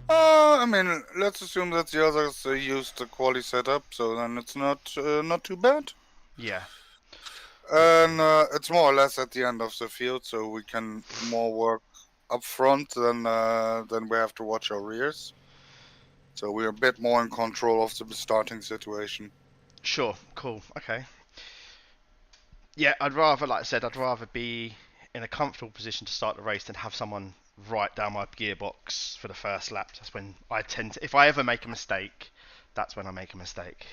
I mean, let's assume that the others used the quali setup, so then it's not too bad. Yeah. And it's more or less at the end of the field, so we can more work up front than we have to watch our rears. So we're a bit more in control of the starting situation. Sure. Cool. Okay. Yeah, I'd rather, like I said, I'd rather be in a comfortable position to start the race than have someone right down my gearbox for the first lap. That's when I tend to, if I ever make a mistake, that's when I make a mistake.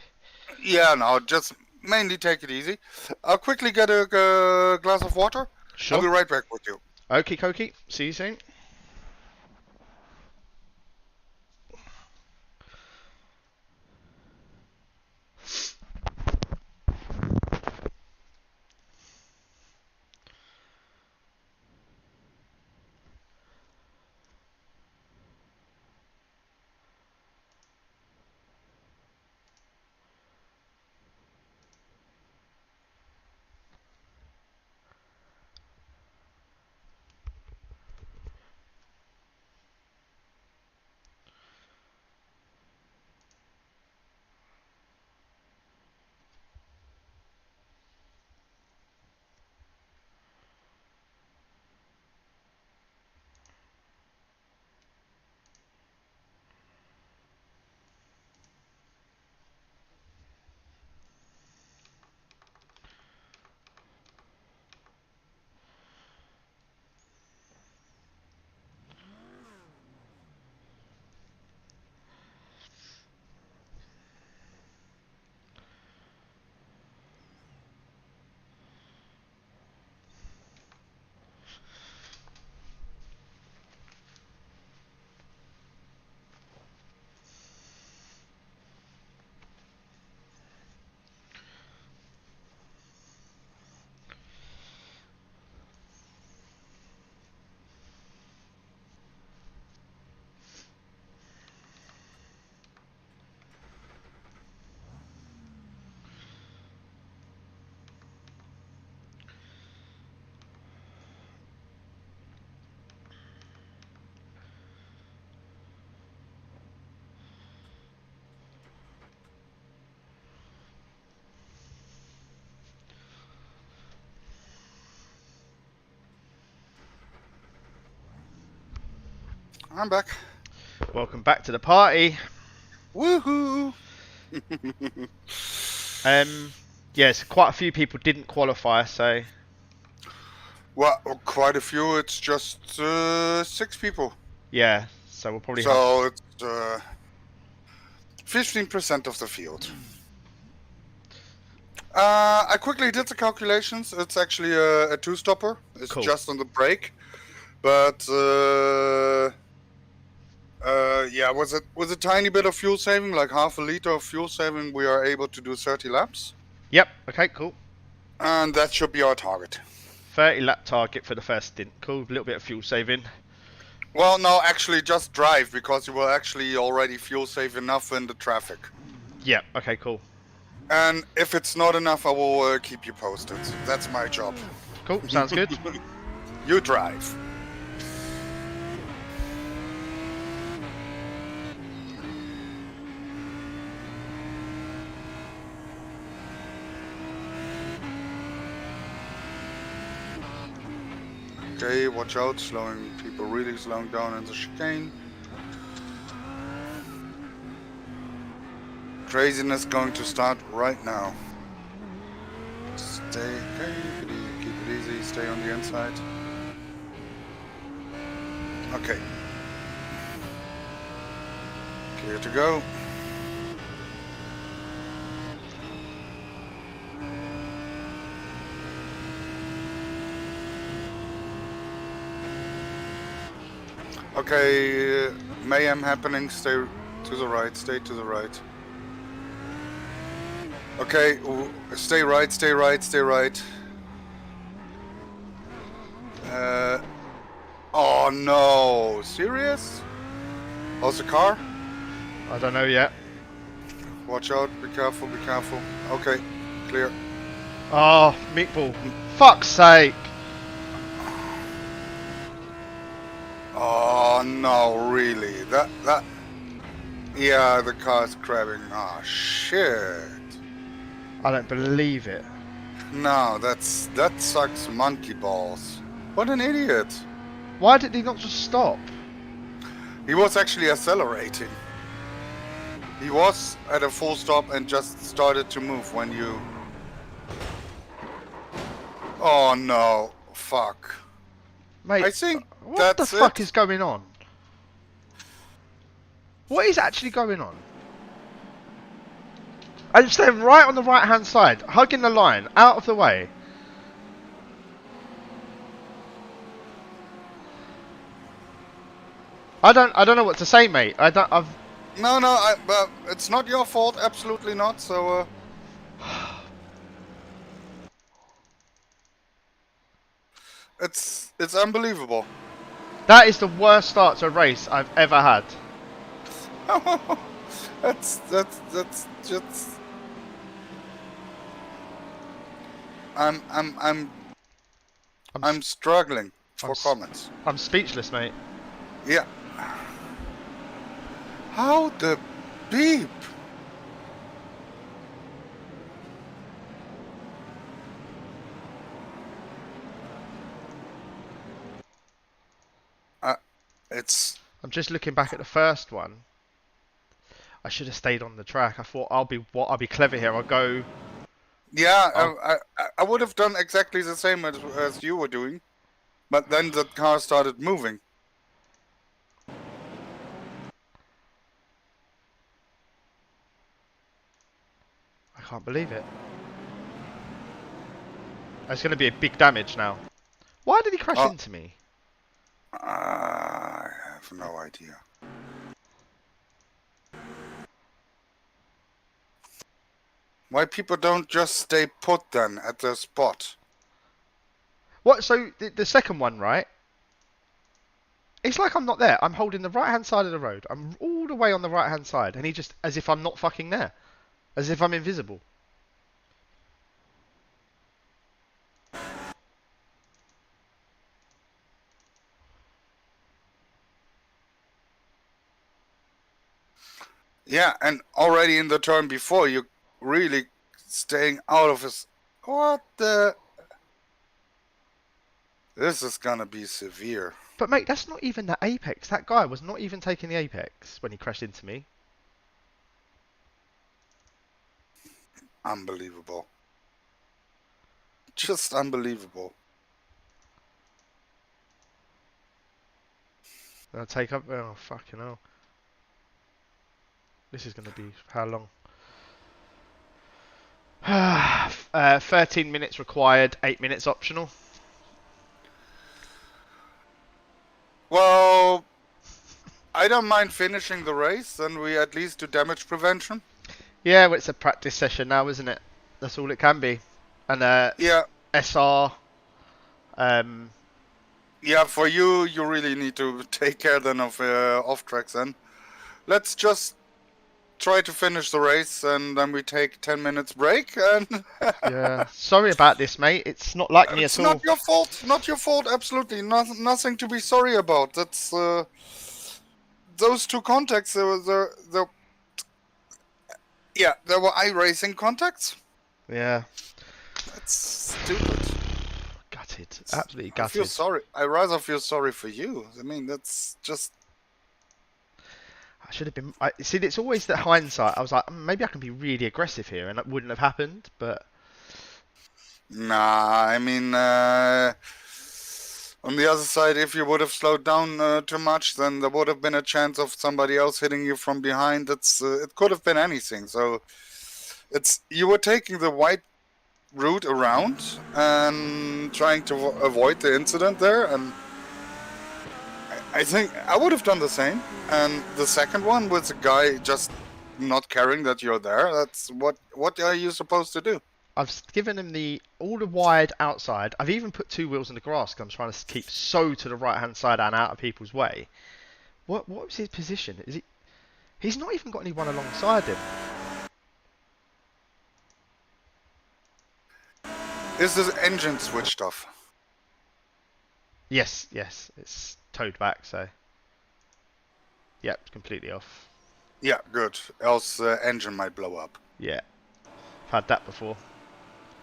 Yeah, no, just mainly take it easy. I'll quickly get a glass of water. I'll Sure. be right back with you. Okie dokie. See you soon. I'm back. Welcome back to the party. Woohoo! Um, yes, quite a few people didn't qualify, so Well, quite a few. It's just 6 people. yeah, so we'll probably have. So it's 15% of the field. I quickly did the calculations. It's actually a two-stopper. It's Cool. just on the brake. But yeah, with a tiny bit of fuel saving, like half a liter of fuel saving, we are able to do 30 laps. Yep. Okay. Cool. And that should be our target. 30 lap target for the first stint. Cool. A little bit of fuel saving. Well, no, actually just drive, because you will actually already fuel save enough in the traffic. Yep. Okay. Cool. And if it's not enough, I will keep you posted. That's my job. Cool. Sounds good. You drive. Okay, watch out, people really slowing down in the chicane. Craziness going to start right now. Stay, okay, keep it easy, stay on the inside. Okay. Clear to go. Okay, mayhem happening, stay to the right, stay to the right. Okay, stay right, stay right, stay right. Oh no, serious? How's the car? I don't know yet. Watch out, be careful, be careful. Okay, clear. Oh, meatball. Fuck's sake. Oh no, really? That yeah, the car's crabbing. Oh shit. I don't believe it. No, that sucks monkey balls. What an idiot. Why did he not just stop? He was actually accelerating. He was at a full stop and just started to move when you... Oh no, fuck. Mate, I think what the that's fuck it. is going on? What is actually going on? I'm staying right on the right hand side, hugging the line, out of the way. I don't know what to say, mate. I've No, but it's not your fault, absolutely not, so... It's unbelievable. That is the worst start to a race I've ever had. that's just... I'm I'm I'm I'm I'm struggling I'm for comments. I'm speechless, mate. Yeah. How the beep? It's... I'm just looking back at the first one. I should have stayed on the track. I thought I'll be clever here. I'll go. Yeah, I'll, I would have done exactly the same as you were doing, but then the car started moving. I can't believe it. It's going to be a big damage now. Why did he crash into me? I have no idea. Why people don't just stay put then at their spot? What? So the second one, right? It's like I'm not there. I'm holding the right hand side of the road. I'm all the way on the right hand side, and he just as if I'm not fucking there, as if I'm invisible. Yeah, and already in the turn before, you really staying out of his... What the... This is gonna be severe. But mate, that's not even the apex. That guy was not even taking the apex when he crashed into me. Unbelievable. Just unbelievable. I'll take up. Oh fucking hell! This is going to be how long? 13 minutes required, 8 minutes optional. Well, I don't mind finishing the race, then we at least do damage prevention. Yeah, well, it's a practice session now, isn't it? That's all it can be. And Yeah. SR. Yeah, for you, you really need to take care then of off tracks then. Let's just try to finish the race and then we take 10 minutes break and... Yeah, sorry about this, mate. It's not like me It's at all. not your fault, not your fault, absolutely. Nothing to be sorry about. That's... those two contacts, yeah, there were iRacing contacts. Yeah. That's stupid. Gutted. Absolutely I feel gutted. sorry. I rather feel sorry for you. I mean, that's just... I should have been. See, it's always that hindsight. I was like, maybe I can be really aggressive here, and that wouldn't have happened. But Nah, I mean, on the other side, if you would have slowed down too much, then there would have been a chance of somebody else hitting you from behind. It could have been anything. So you were taking the white route around and trying to avoid the incident there, and I think I would have done the same. And the second one with the guy just not caring that you're there, that's what are you supposed to do? I've given him all the wide outside. I've even put two wheels in the grass because I'm trying to keep so to the right hand side and out of people's way. What was his position? He's not even got anyone alongside him. Is this engine switched off? Yes, it's towed back. So Yep, completely off. Yeah, good. Else engine might blow up. Yeah, I've had that before.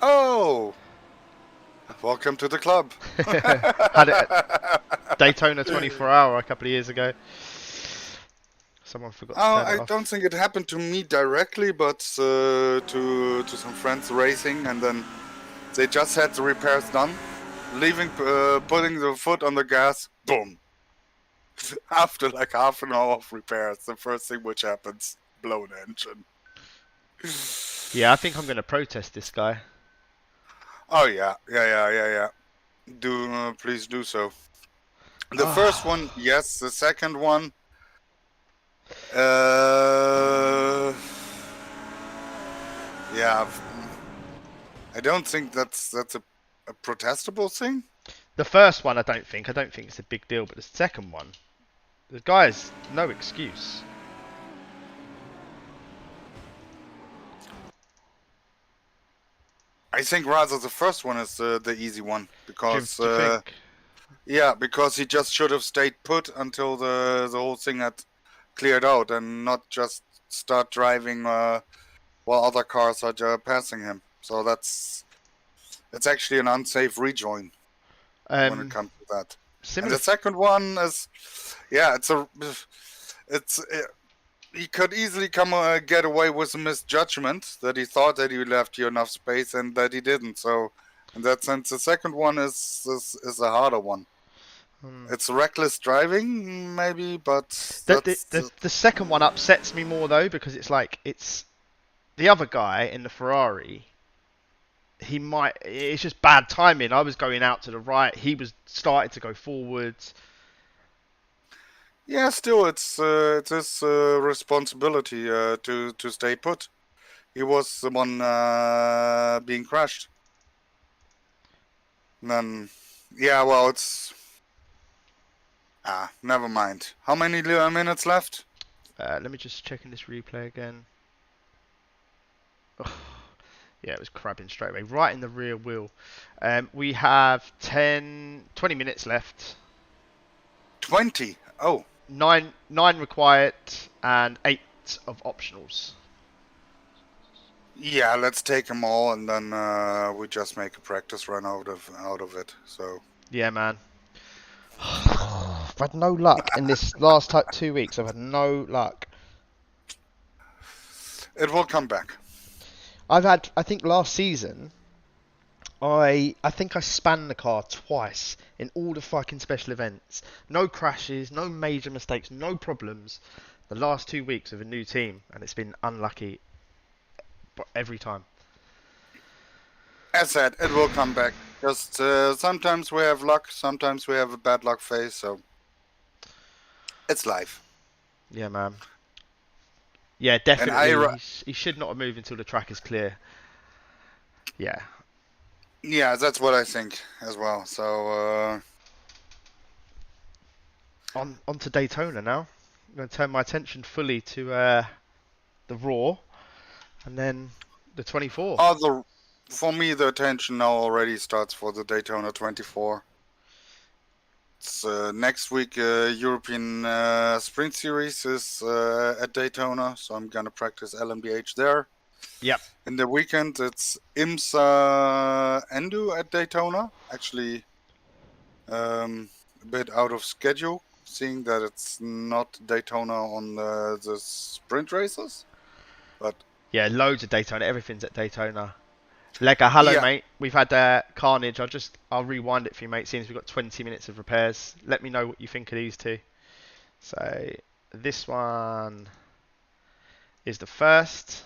Oh, welcome to the club. Had it at Daytona 24 Hour a couple of years ago. Someone forgot to Oh, turn it I don't off. think it happened to me directly, but to some friends racing, and then they just had the repairs done, leaving, putting the foot on the gas, boom. After like half an hour of repairs, the first thing which happens, blown engine. Yeah, I think I'm going to protest this guy. Oh yeah. Do please do so. The first Oh, one, yes. The second one, uh, yeah. I don't think that's a protestable thing. the first one, I don't think. I don't think it's a big deal, but the second one, the guy's no excuse. I think rather the first one is the easy one because Do you think? yeah, because he just should have stayed put until the whole thing had cleared out and not just start driving while other cars are passing him. So it's actually an unsafe rejoin when it Um, comes to that. And similar. the second one is, yeah, it's he could easily come get away with a misjudgment that he thought that he left you enough space and that he didn't. So in that sense, the second one is a harder one. Hmm. It's reckless driving, maybe, but The, the, the, the second one upsets me more though because it's like it's the other guy in the Ferrari. He might. It's just bad timing. I was going out to the right. He was starting to go forwards. yeah. Still, it's his responsibility to stay put. He was the one being crashed. And then, yeah, well, it's never mind. How many minutes left? Let me just check in this replay again. Oh, yeah, it was crabbing straight away, right in the rear wheel. We have 20 minutes left. 20. Oh, Nine required and 8 of optionals. yeah. Let's take them all, and then we just make a practice run out of it. So Yeah, man. I've had no luck in this last 2 weeks. I've had no luck. it will come back. I think last season, I think I spanned the car twice in all the fucking special events. No crashes, no major mistakes, no problems. The last 2 weeks of a new team, and it's been unlucky every time. As said, it will come back. Just sometimes we have luck, sometimes we have a bad luck phase. So it's life. Yeah, man. Yeah, And definitely. He should not have moved until the track is clear. Yeah. yeah, that's what I think as well. So On to Daytona now. I'm going to turn my attention fully to the Raw and then the 24. for me, the attention now already starts for the Daytona 24. It's next week. European Sprint Series is at Daytona, so I'm gonna practice LMDH there. Yep. In the weekend, it's IMSA Endo at Daytona. Actually, a bit out of schedule, seeing that it's not Daytona on the sprint races. But Yeah, loads of Daytona. Everything's at Daytona. Lega, hello, yeah, mate. We've had Carnage. I'll rewind it for you, mate. Seeing as we've got 20 minutes of repairs. Let me know what you think of these two. So this one is the first.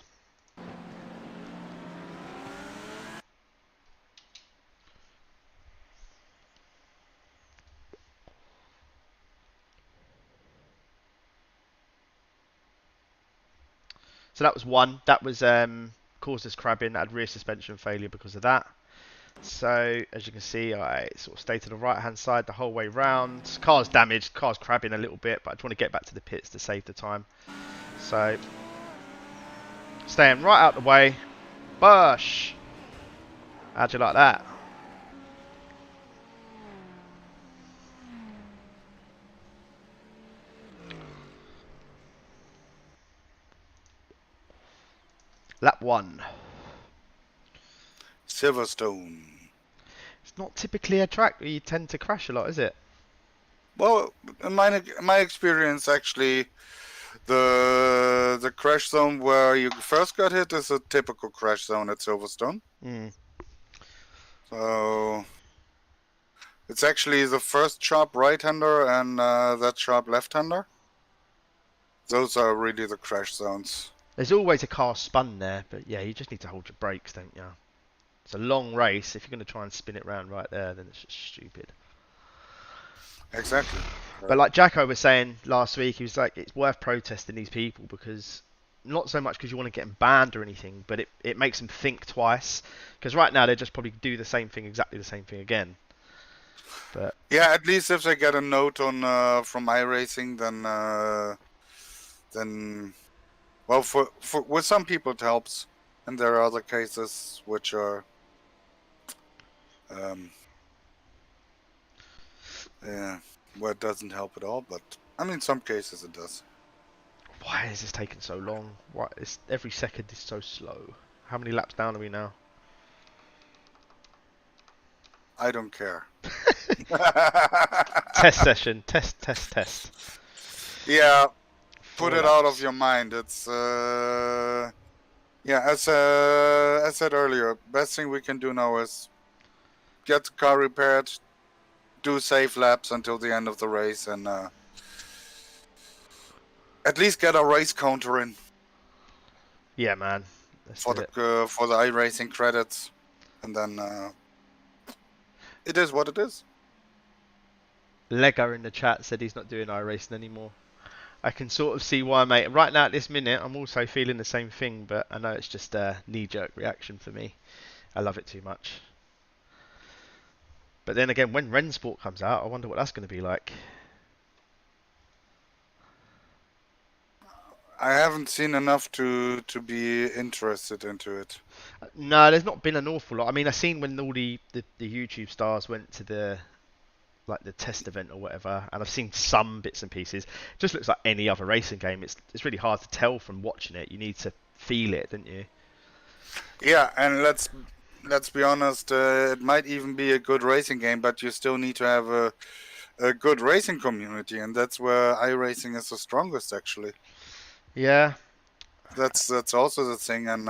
So that was one. That was caused us crabbing. That had rear suspension failure because of that. So as you can see, I sort of stay to the right hand side the whole way round. Car's damaged. Car's crabbing a little bit, but I just want to get back to the pits to save the time. So staying right out the way. Bush. How'd you like that? Lap 1. Silverstone. It's not typically a track where you tend to crash a lot, is it? Well, in my experience, actually, the crash zone where you first got hit is a typical crash zone at Silverstone. Mm. So it's actually the first sharp right-hander and that sharp left-hander. Those are really the crash zones. There's always a car spun there, but yeah, you just need to hold your brakes, don't you? It's a long race. If you're going to try and spin it round right there, then it's just stupid. Exactly. But like Jacko was saying last week, he was like, it's worth protesting these people because not so much because you want to get them banned or anything, but it makes them think twice. Because right now they just probably do the same thing, exactly the same thing again. But Yeah, at least if they get a note on from iRacing, then well, for with some people it helps, and there are other cases which are um, yeah, where it doesn't help at all. But I mean, some cases it does. why is this taking so long? Why is every second is so slow? How many laps down are we now? I don't care. Test session. Test. Yeah, put 4 it out of laps. your mind. It's yeah, as I said earlier, best thing we can do now is get the car repaired, do safe laps until the end of the race, and at least get a race counter in Yeah, man. Let's do it. for the iRacing credits, and then it is what it is. Lego in the chat said he's not doing iRacing anymore. I can sort of see why, mate. Right now, at this minute, I'm also feeling the same thing, but I know it's just a knee-jerk reaction for me. I love it too much. But then again, when Rensport comes out, I wonder what that's going to be like. I haven't seen enough to be interested into it. No, there's not been an awful lot. I mean, I've seen when all the YouTube stars went to the like the test event or whatever, and I've seen some bits and pieces. It just looks like any other racing game. It's really hard to tell from watching it. You need to feel it, don't you? Yeah, and let's be honest. It might even be a good racing game, but you still need to have a good racing community, and that's where iRacing is the strongest. Actually, Yeah, that's also the thing. And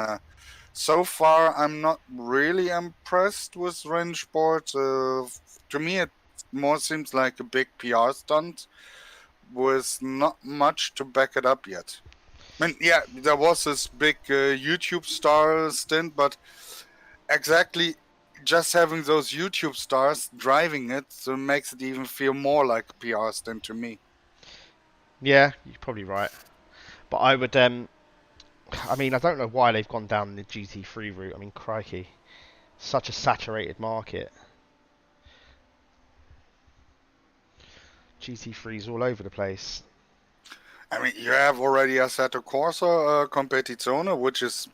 so far, I'm not really impressed with Rennsport. To me, it more seems like a big PR stunt with not much to back it up yet. I mean, yeah, there was this big YouTube star stint, but exactly just having those YouTube stars driving it so makes it even feel more like a PR stint to me. yeah, you're probably right. But I would I mean, I don't know why they've gone down the GT3 route. I mean, crikey, such a saturated market. GT3's all over the place. I mean, you have already Assetto Corsa Competizione, which is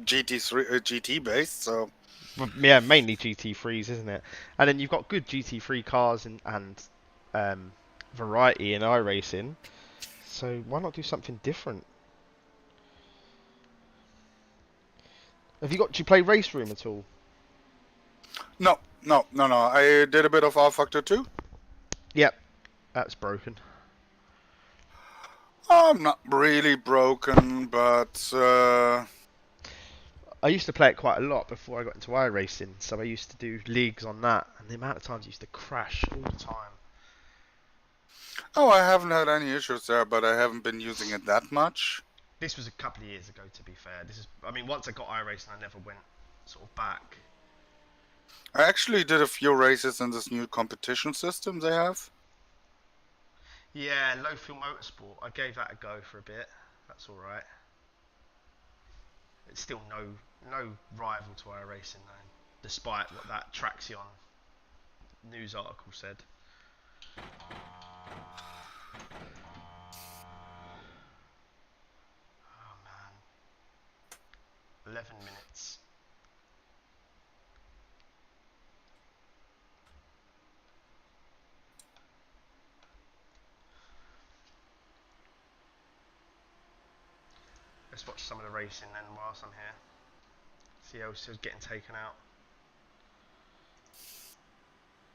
GT based, so Yeah, mainly GT3s, isn't it? And then you've got good GT3 cars and um, variety in iRacing. So why not do something different? Have you got? Do you play Race Room at all? no. I did a bit of R Factor 2. Yep, that's broken. I'm not really broken, but I used to play it quite a lot before I got into iRacing, so I used to do leagues on that, and the amount of times I used to crash all the time. oh, I haven't had any issues there, but I haven't been using it that much. This was a couple of years ago, to be fair. I mean, once I got iRacing, I never went sort of back. I actually did a few races in this new competition system they have. Yeah, low fuel motorsport. I gave that a go for a bit. That's all right. It's still no rival to iRacing though, despite what that Traxion news article said. Oh man, 11 minutes. Let's watch some of the racing then whilst I'm here. See how it's getting taken out.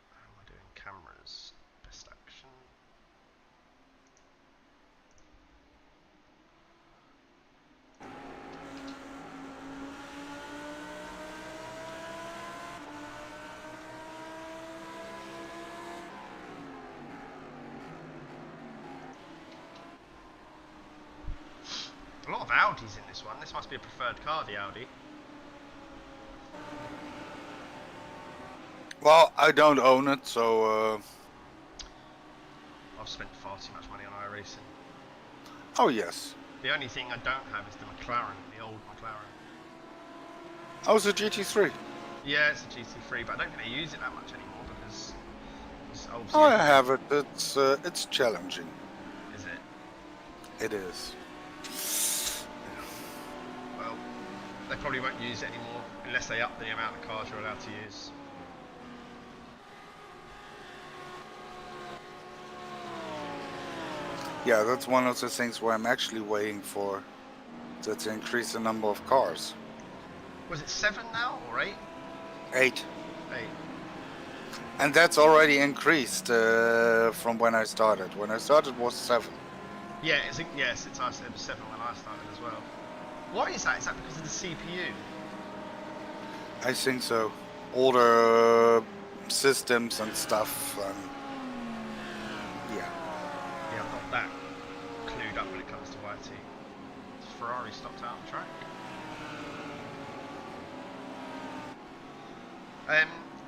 How am I doing? Cameras. Best action. A lot of Audis in this one. This must be a preferred car, the Audi. Well, I don't own it, so. I've spent far too much money on iRacing. Oh yes. The only thing I don't have is the McLaren, the old McLaren. Oh, it's a GT3. Yeah, it's a GT3, but I don't think they use it that much anymore because it's old. Oh, I have it. It's challenging. Is it? It is. Well, they probably won't use it anymore unless they up the amount of cars you're allowed to use. Yeah, that's one of the things where I'm actually waiting for to increase the number of cars. Was it 7 now or 8? 8. 8. And that's already increased from when I started. When I started was 7. Yeah, yes, it was 7 when I started as well. Why is that? Is that because of the CPU? I think so. Older systems and stuff. Yeah. Yeah, I'm not that clued up when it comes to YT. Ferrari stopped out on track.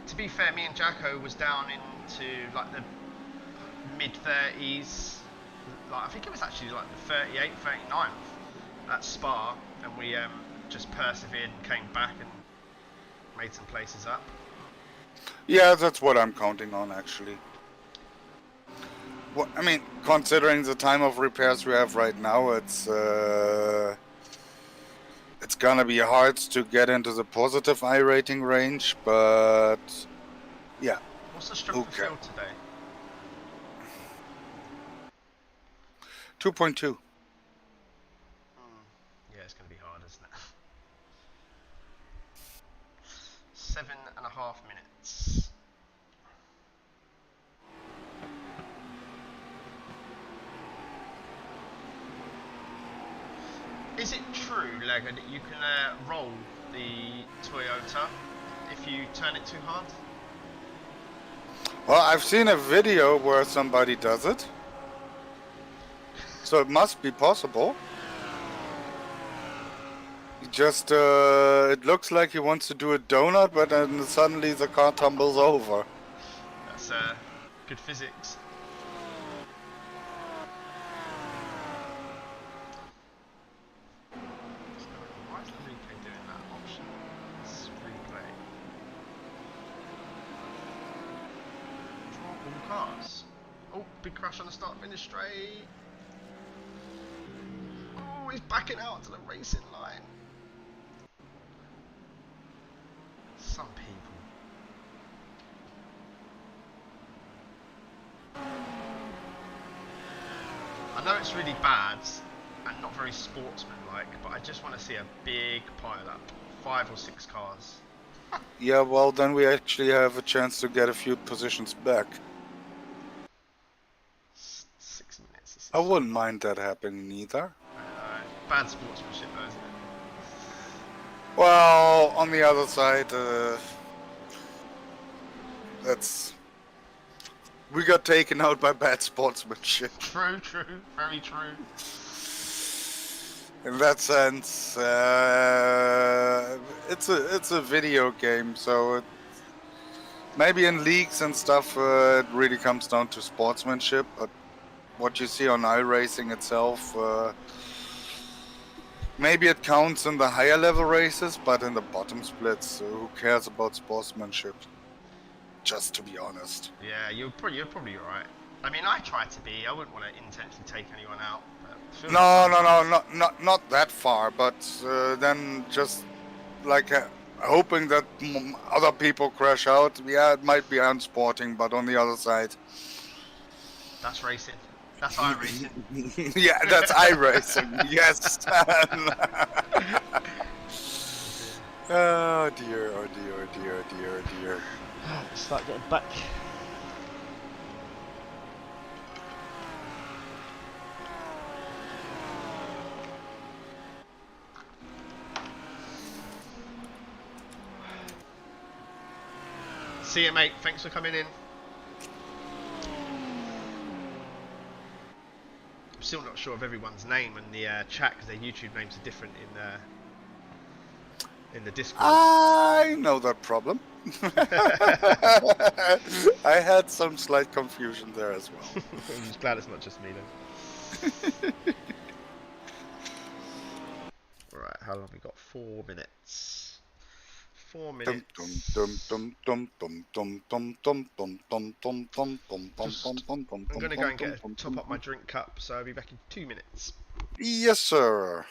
To be fair, me and Jacko was down into like the mid-30s. Like I think it was actually like the 38th, 39th at Spa, and we just persevered and came back and made some places up. Yeah, that's what I'm counting on actually. Well, I mean, considering the time of repairs we have right now, it's gonna be hard to get into the positive iRating range, but yeah. What's the strength of field today? 2.2. Yeah, it's going to be hard, isn't it? 7.5 minutes. Is it true, Lego, that you can roll the Toyota if you turn it too hard? Well, I've seen a video where somebody does it. So it must be possible. He just, it looks like he wants to do a donut, but then suddenly the car tumbles over. That's good physics. Why is the replay doing that option? Let's replay. Draw all cars. Oh, big crash on the start finish straight. Oh, he's backing out to the racing line. Some people. I know it's really bad and not very sportsmanlike, but I just want to see a big pile up. 5 or 6 cars. Yeah, well, then we actually have a chance to get a few positions back. 6 minutes. I wouldn't mind that happening either. Bad sportsmanship though, isn't it? Well, on the other side, we got taken out by bad sportsmanship. True, very true. In that sense, it's a video game, so maybe in leagues and stuff it really comes down to sportsmanship. But what you see on iRacing itself, maybe it counts in the higher level races, but in the bottom splits, who cares about sportsmanship? Just to be honest. Yeah, you're probably right. I mean, I try to be. I wouldn't want to intentionally take anyone out. No, not that far. But then just like hoping that other people crash out. Yeah, it might be unsporting, but on the other side, that's racing. That's iRacing. Yeah, that's iRacing. Yes. Oh dear, oh dear, oh dear, oh dear, oh dear. Let's start getting back. See you, mate. Thanks for coming in. I'm still not sure of everyone's name in the chat because their YouTube names are different in the Discord. I know that problem. I had some slight confusion there as well. I'm just glad it's not just me then. Alright, how long have we got? 4 minutes. 4 minutes. I'm gonna go and top up my drink cup, so I'll be back in 2 minutes. Yes, sir.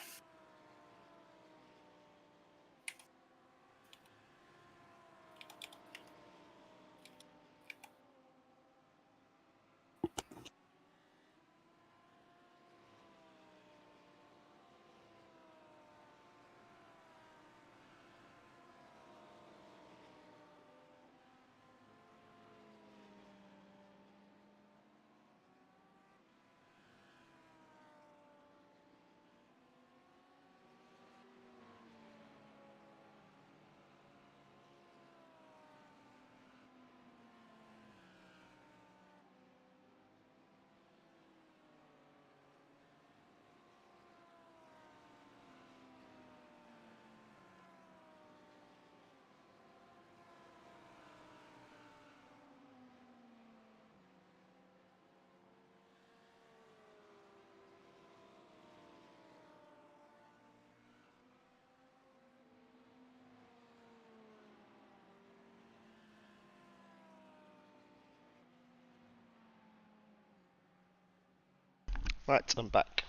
Right, I'm back.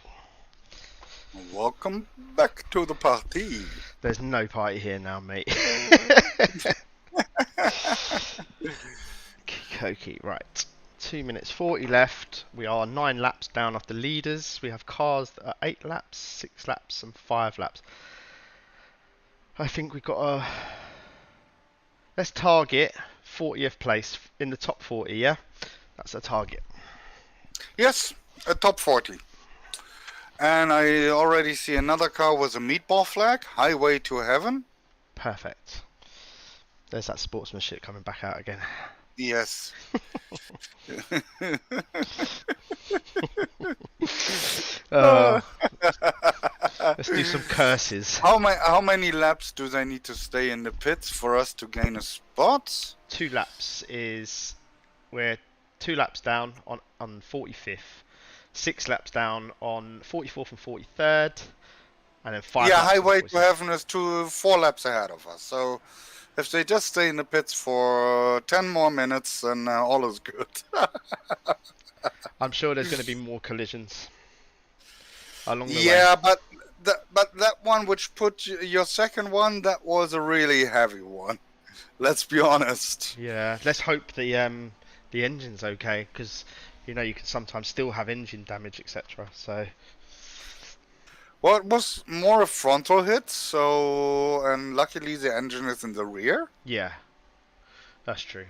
Welcome back to the party. There's no party here now, mate. Koki, right. 2 minutes 40 left. We are 9 laps down off the leaders. We have cars that are 8 laps, 6 laps, and 5 laps. I think we've got a. Let's target 40th place in the top 40, yeah? That's a target. Yes, a top 40. And I already see another car with a meatball flag, Highway to Heaven. Perfect. There's that sportsmanship coming back out again. Yes. Let's do some curses. How many laps do they need to stay in the pits for us to gain a spot? 2 laps is we're 2 laps down on 45th, 6 laps down on 44th and 43rd, and then 5 Yeah, laps. Highway to Heaven is 4 laps ahead of us. So if they just stay in the pits for 10 more minutes, then all is good. I'm sure there's going to be more collisions along the way. Yeah, but that one which put your second one, that was a really heavy one. Let's be honest. Yeah, let's hope the engine's okay, because you can sometimes still have engine damage, etc. So. Well, it was more a frontal hit, and luckily the engine is in the rear. Yeah, that's true.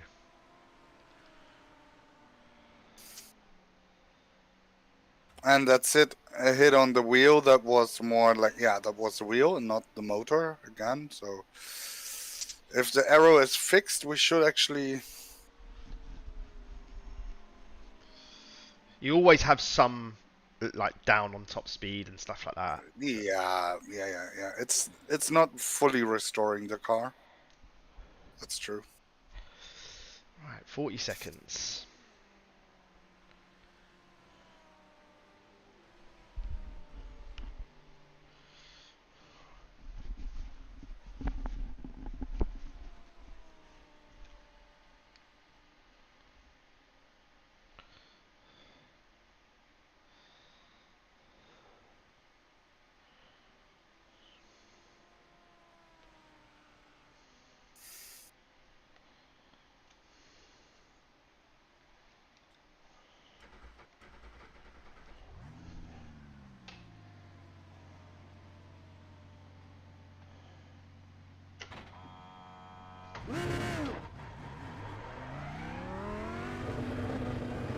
And that's it. A hit on the wheel that was more like, that was the wheel and not the motor again. So if the arrow is fixed, we should actually. You always have some like down on top speed and stuff like that. Yeah. It's not fully restoring the car. That's true. Right, 40 seconds.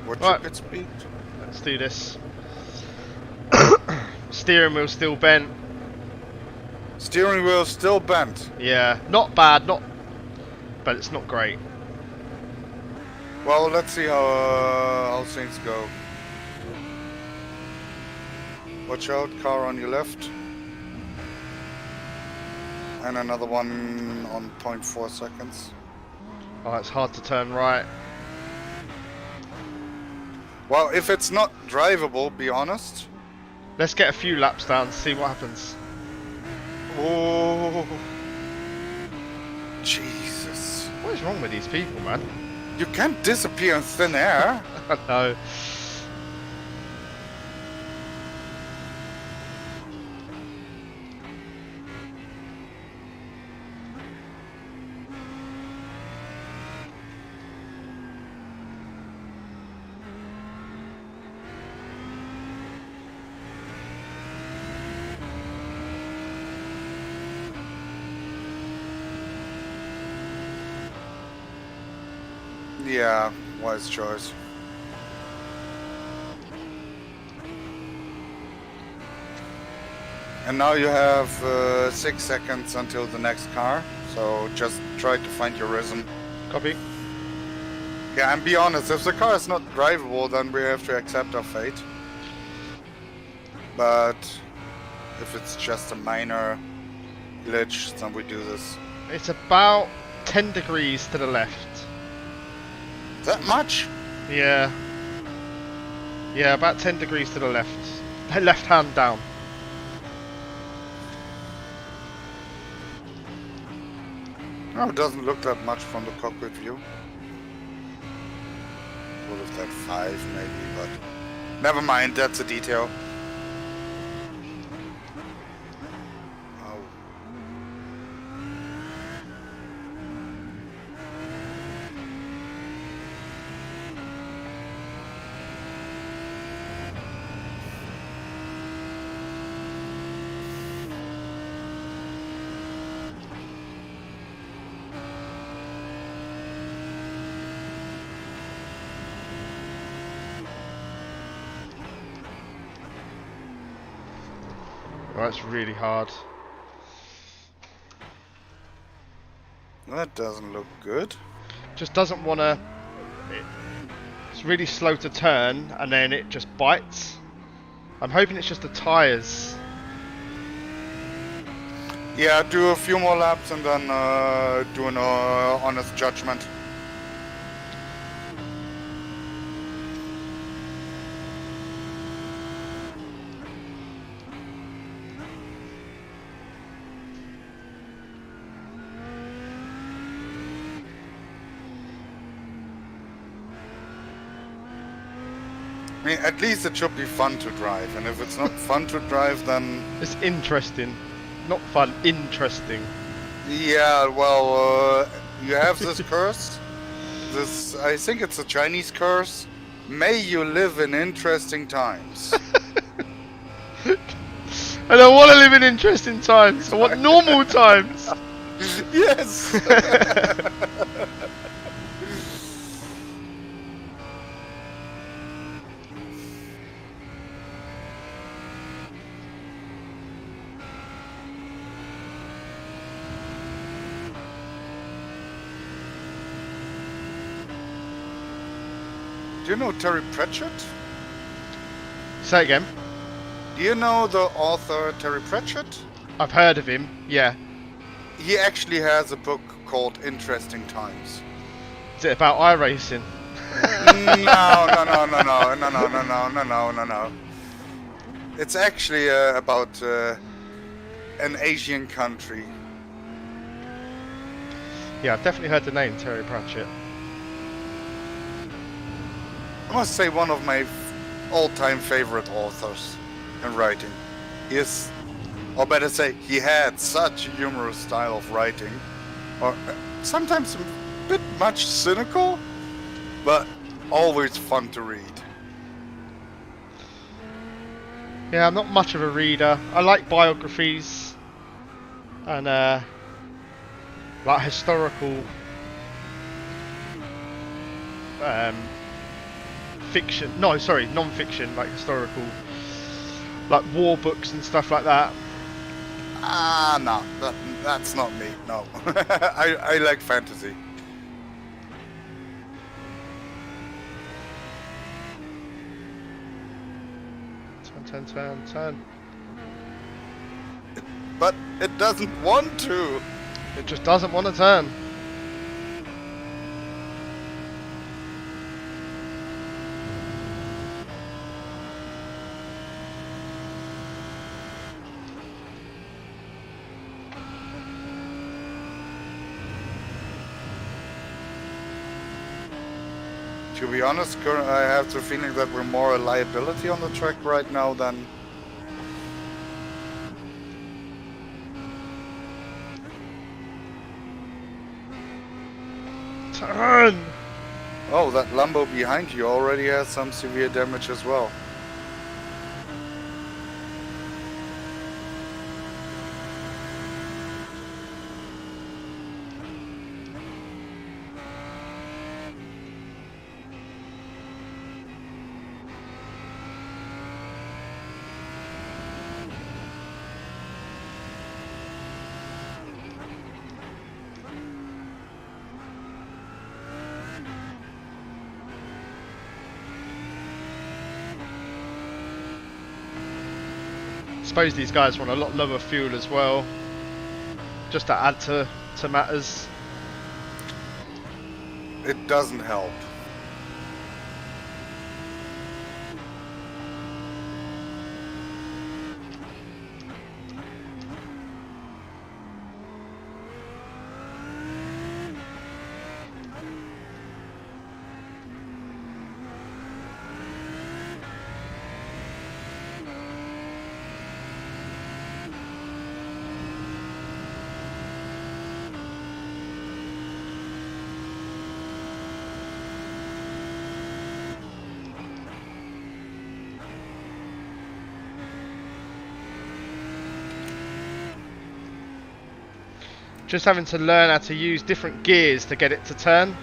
What's your Right, pit speed? let's do this. Steering wheel still bent. Steering wheel still bent. Yeah, not bad, but it's not great. Well, let's see how things go. Watch out, car on your left. And another one on 0.4 seconds. Oh, it's hard to turn right. Well, if it's not drivable, be honest. Let's get a few laps down, see what happens. Oh, Jesus. What is wrong with these people, man? You can't disappear in thin air. I know. Yeah, wise choice. And now you have 6 seconds until the next car, so just try to find your rhythm. Copy. Yeah, and be honest, if the car is not drivable, then we have to accept our fate. But if it's just a minor glitch, then we do this. It's about 10 degrees to the left. That much? Yeah. Yeah, about 10 degrees to the left. Left hand down. No, it doesn't look that much from the cockpit view. Would have that 5 maybe, but never mind, that's a detail. Oh. Well, that's really hard. That doesn't look good. Just doesn't want to... It's really slow to turn, and then it just bites. I'm hoping it's just the tyres. Yeah, do a few more laps and then do an honest judgment. I mean, at least it should be fun to drive, and if it's not fun to drive, then... It's interesting. Not fun, interesting. Yeah, well, you have this curse. This, I think it's a Chinese curse. May you live in interesting times. I don't want to live in interesting times. I want normal times. Yes! Do you know Terry Pratchett? Say again. Do you know the author Terry Pratchett? I've heard of him, yeah. He actually has a book called Interesting Times. Is it about iRacing? No. It's actually about an Asian country. Yeah, I've definitely heard the name Terry Pratchett. I must say one of my all-time favorite authors in writing. He is, or better say, he had such a humorous style of writing, or sometimes a bit much cynical, but always fun to read. Yeah, I'm not much of a reader. I like biographies and like historical fiction. No, sorry, non-fiction, like historical, like war books and stuff like that. No, that's not me. No, I like fantasy. Turn. But it doesn't want to. It just doesn't want to turn. To be honest, I have the feeling that we're more a liability on the track right now than... Turn! Oh, that Lambo behind you already has some severe damage as well. I suppose these guys want a lot lower fuel as well, just to add to matters. It doesn't help. Just having to learn how to use different gears to get it to turn.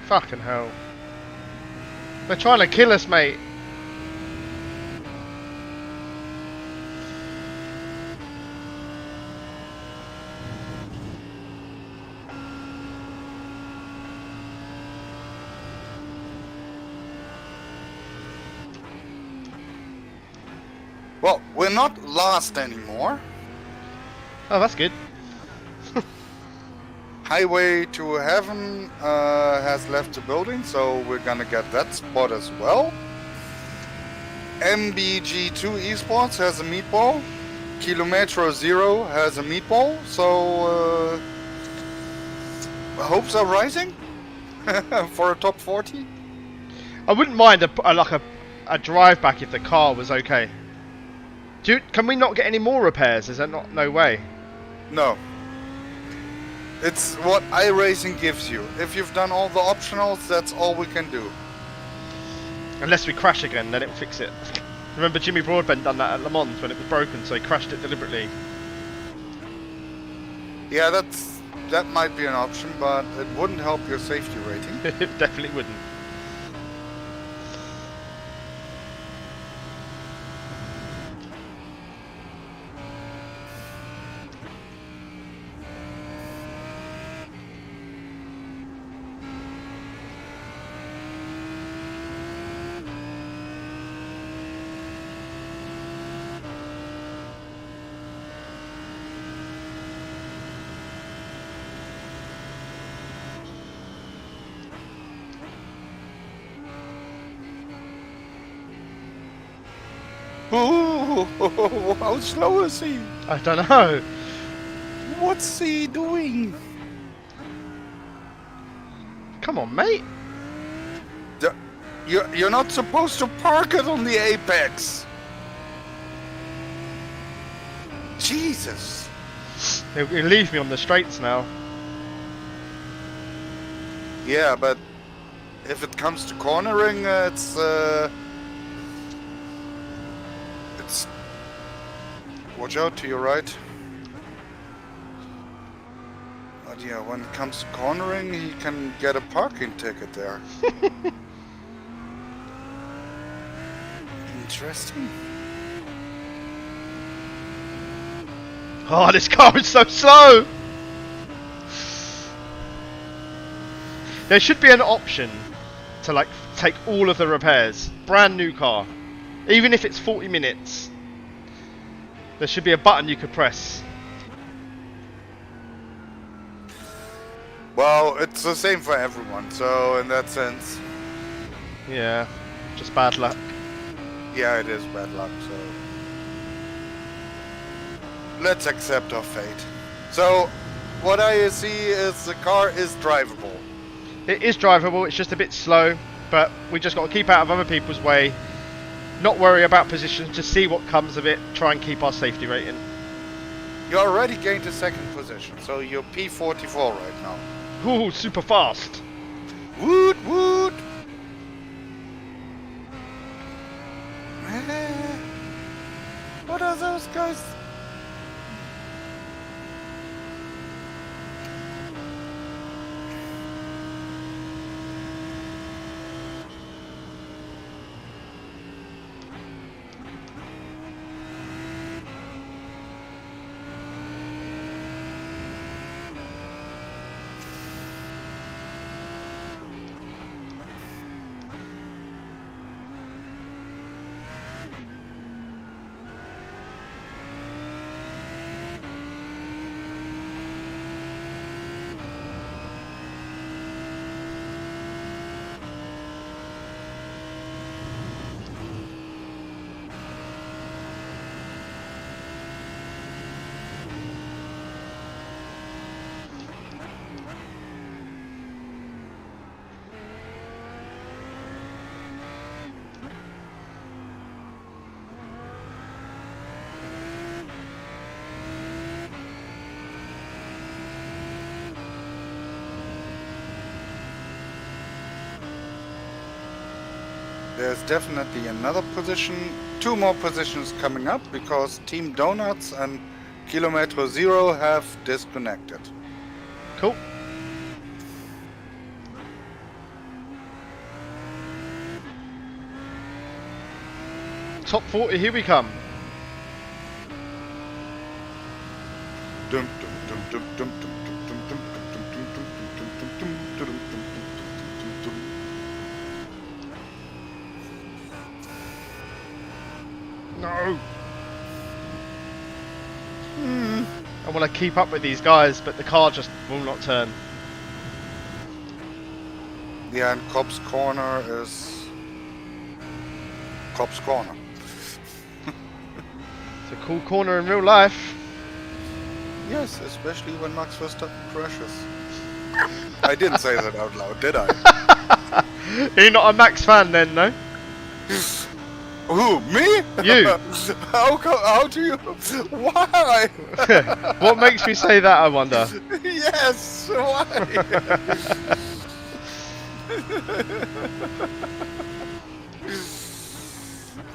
Fucking hell. They're trying to kill us, mate. Well, we're not last anymore. Oh, that's good. Highway to Heaven has left the building, so we're gonna get that spot as well. MBG2 Esports has a meatball. Kilometro Zero has a meatball, so hopes are rising for a top 40. I wouldn't mind a drive back if the car was okay. Can we not get any more repairs? Is there no way? No. It's what iRacing gives you. If you've done all the optionals, that's all we can do. Unless we crash again, then it'll fix it. Remember Jimmy Broadbent done that at Le Mans when it was broken, so he crashed it deliberately. Yeah, that might be an option, but it wouldn't help your safety rating. It definitely wouldn't. Ooh, how slow is he? I don't know. What's he doing? Come on, mate. You're not supposed to park it on the apex. Jesus. He'll leave me on the straights now. Yeah, but if it comes to cornering, it's watch out to your right. But yeah, when it comes to cornering, he can get a parking ticket there. Interesting. Oh, this car is so slow. There should be an option to like take all of the repairs. Brand new car. Even if it's 40 minutes. There should be a button you could press. Well, it's the same for everyone, so in that sense, Yeah, just bad luck. yeah, it is bad luck, so let's accept our fate. So, what I see is the car is drivable. It is drivable, it's just a bit slow, but we just got to keep out of other people's way, not worry about positions, just see what comes of it, try and keep our safety rating. You already gained a second position, so you're P44 right now. Ooh, super fast. Woot woot! What are those guys? There's definitely another position, two more positions coming up because Team Donuts and Kilometro Zero have disconnected. Cool. Top 40, here we come. Dum, dum, dum, dum, dum, dum, dum, dum, dum, dum, dum, dum, dum, dum, dum, dum, dum, dum, dum. No. I want to keep up with these guys, but the car just will not turn. Yeah, and Cobb's Corner is Cobb's Corner. It's a cool corner in real life. Yes, especially when Max Verstappen crashes. I didn't say that out loud, did I? You're not a Max fan then, no? Who, me? You. How do you? Why? What makes me say that, I wonder? Yes, why?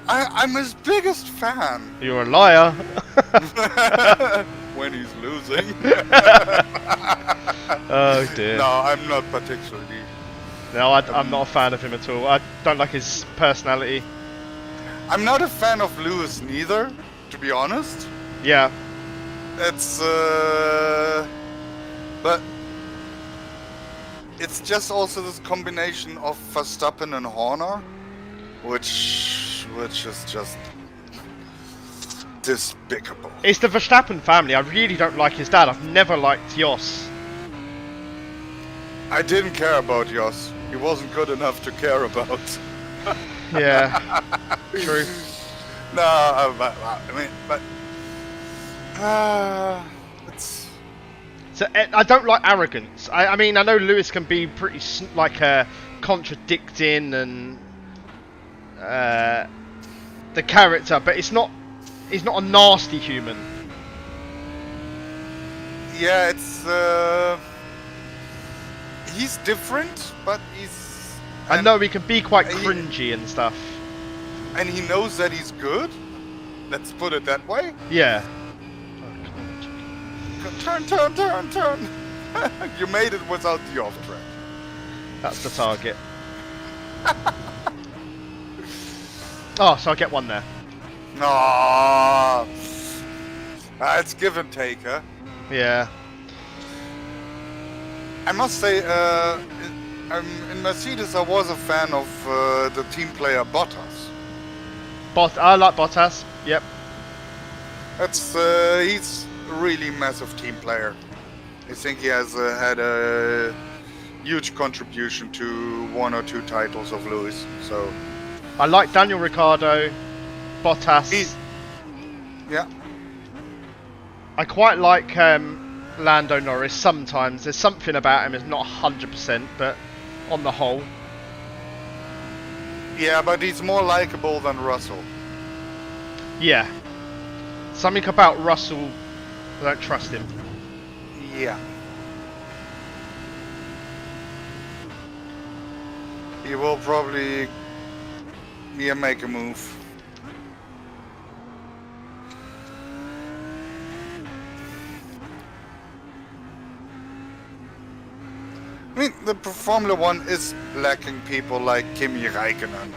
I'm his biggest fan. You're a liar. When he's losing. Oh dear. No, I'm not particularly. No, I'm not a fan of him at all. I don't like his personality. I'm not a fan of Lewis neither, to be honest. Yeah. It's but it's just also this combination of Verstappen and Horner, which is just despicable. It's the Verstappen family. I really don't like his dad. I've never liked Jos. I didn't care about Jos. He wasn't good enough to care about. Yeah. True. No, I mean, but it's So I don't like arrogance. I mean, I know Lewis can be pretty like contradicting and the character, but it's not. He's not a nasty human. yeah, it's he's different, but he's I know he can be quite he, cringy and stuff. and he knows that he's good. Let's put it that way. Yeah. Turn, turn, turn, turn. You made it without the off track. That's the target. Oh, so I get one there. No, it's give and take, huh? Yeah. I must say, in Mercedes, I was a fan of the team player Bottas. I like Bottas. Yep. He's a really massive team player. I think he has had a huge contribution to 1 or 2 titles of Lewis. So I like Daniel Ricciardo, Bottas. Yeah. I quite like Lando Norris sometimes. There's something about him, it's not 100%, but on the whole. Yeah, but he's more likable than Russell. Yeah. Something about Russell, I don't trust him. Yeah. He will probably make a move. I mean, the Formula One is lacking people like Kimi Räikkönen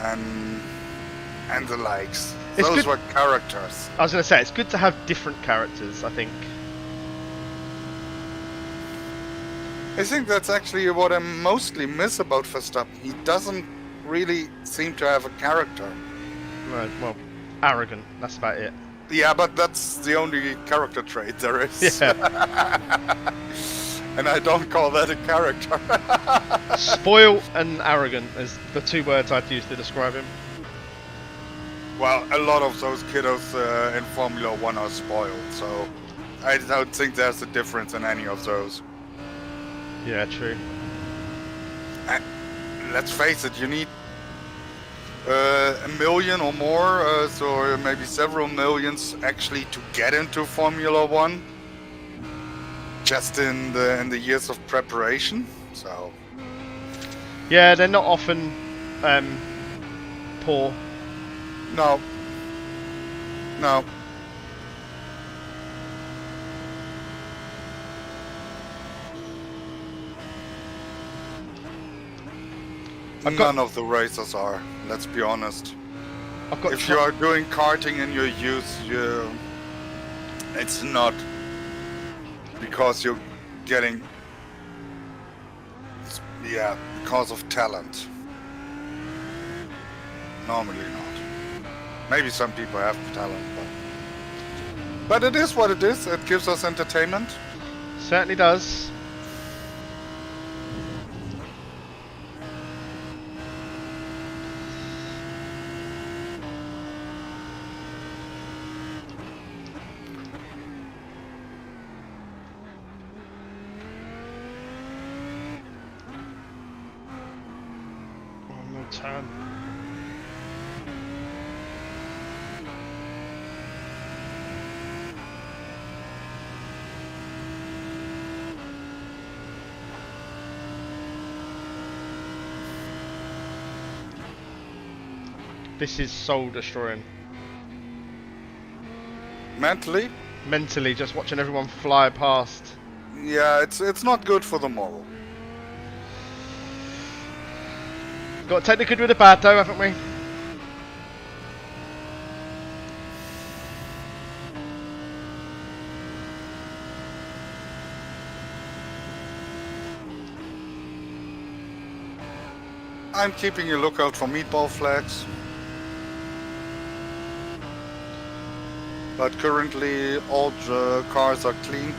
and the likes. Those were characters. I was going to say, it's good to have different characters, I think. I think that's actually what I mostly miss about Verstappen. He doesn't really seem to have a character. Right, well, arrogant, that's about it. Yeah, but that's the only character trait there is. Yeah. And I don't call that a character. Spoiled and arrogant is the 2 words I'd use to describe him. Well, a lot of those kiddos in Formula One are spoiled, so I don't think there's a difference in any of those. Yeah, true. And let's face it, you need a million or more, so maybe several millions actually to get into Formula One. Just in the years of preparation, so. Yeah, they're not often poor. No. No. None of the racers are, let's be honest. If you are doing karting in your youth, it's not because you're getting, because of talent. Normally not. Maybe some people have talent, but it is what it is. It gives us entertainment. Certainly does. Turn. This is soul destroying. Mentally? Mentally, just watching everyone fly past. Yeah, it's not good for the moral. Got to take the good with the bad though, haven't we? I'm keeping a lookout for meatball flags. But currently all the cars are clean.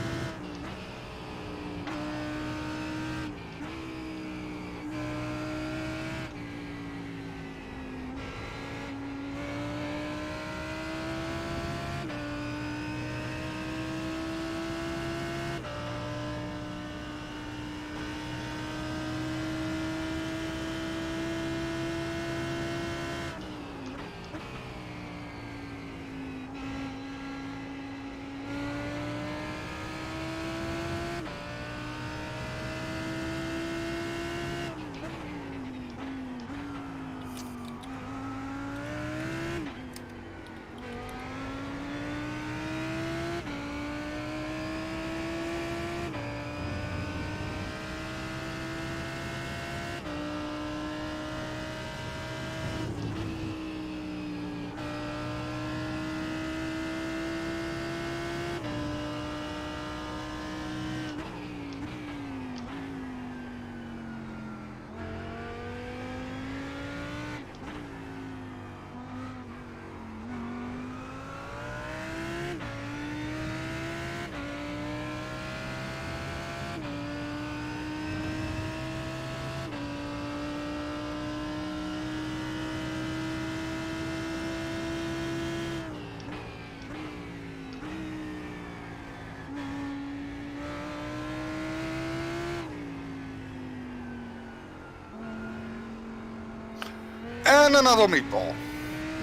And another meatball.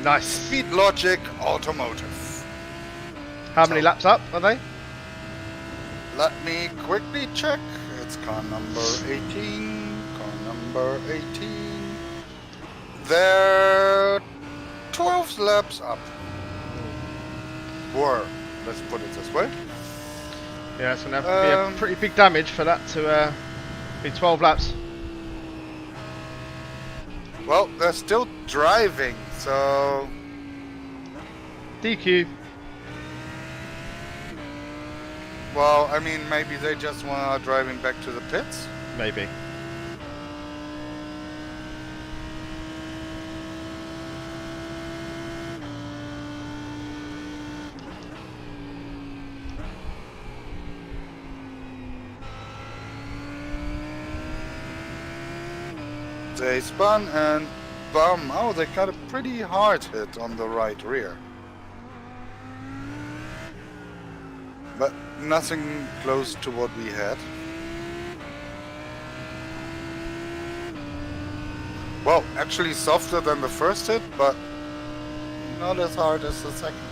Nice. Speed Logic Automotive. How many So- laps up are they? Let me quickly check. It's car number 18. Car number 18. They're 12 laps up. Were. Let's put it this way. Yeah, it's going to have to be a pretty big damage for that to be 12 laps. Well, they're still driving, so... DQ. Well, I mean, maybe they just want to driving back to the pits. Maybe. They spun and bum. Oh, they got a pretty hard hit on the right rear. But nothing close to what we had. Well, actually softer than the first hit, but not as hard as the second one.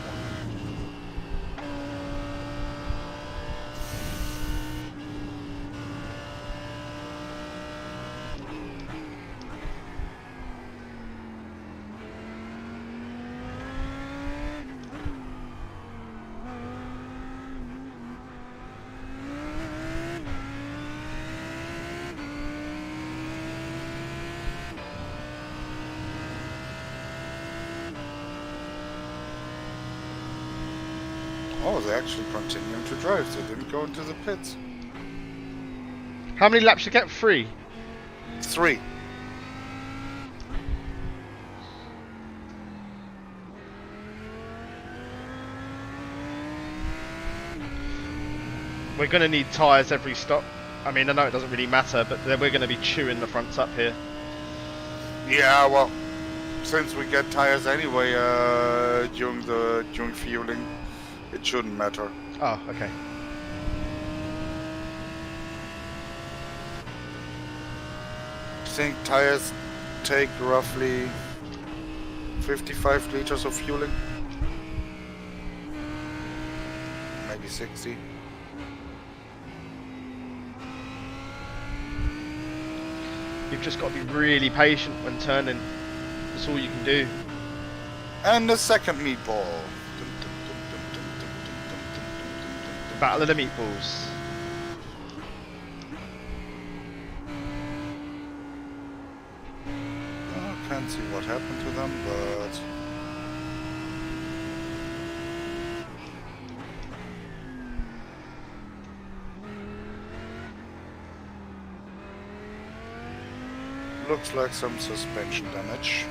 Oh, they actually continuing to drive. They didn't go into the pits. How many laps you get? 3. 3. We're going to need tyres every stop. I mean, I know it doesn't really matter, but we're going to be chewing the fronts up here. Yeah, well, since we get tires anyway during fueling, it shouldn't matter. Oh, okay. I think tires take roughly 55 liters of fueling. Maybe 60. You've just got to be really patient when turning. That's all you can do. And the second meatball. Battle of the meatballs. I can't see what happened to them, but... looks like some suspension damage.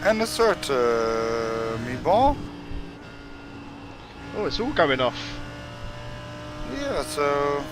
And the third meatball. Oh, it's all going off. Yeah, so...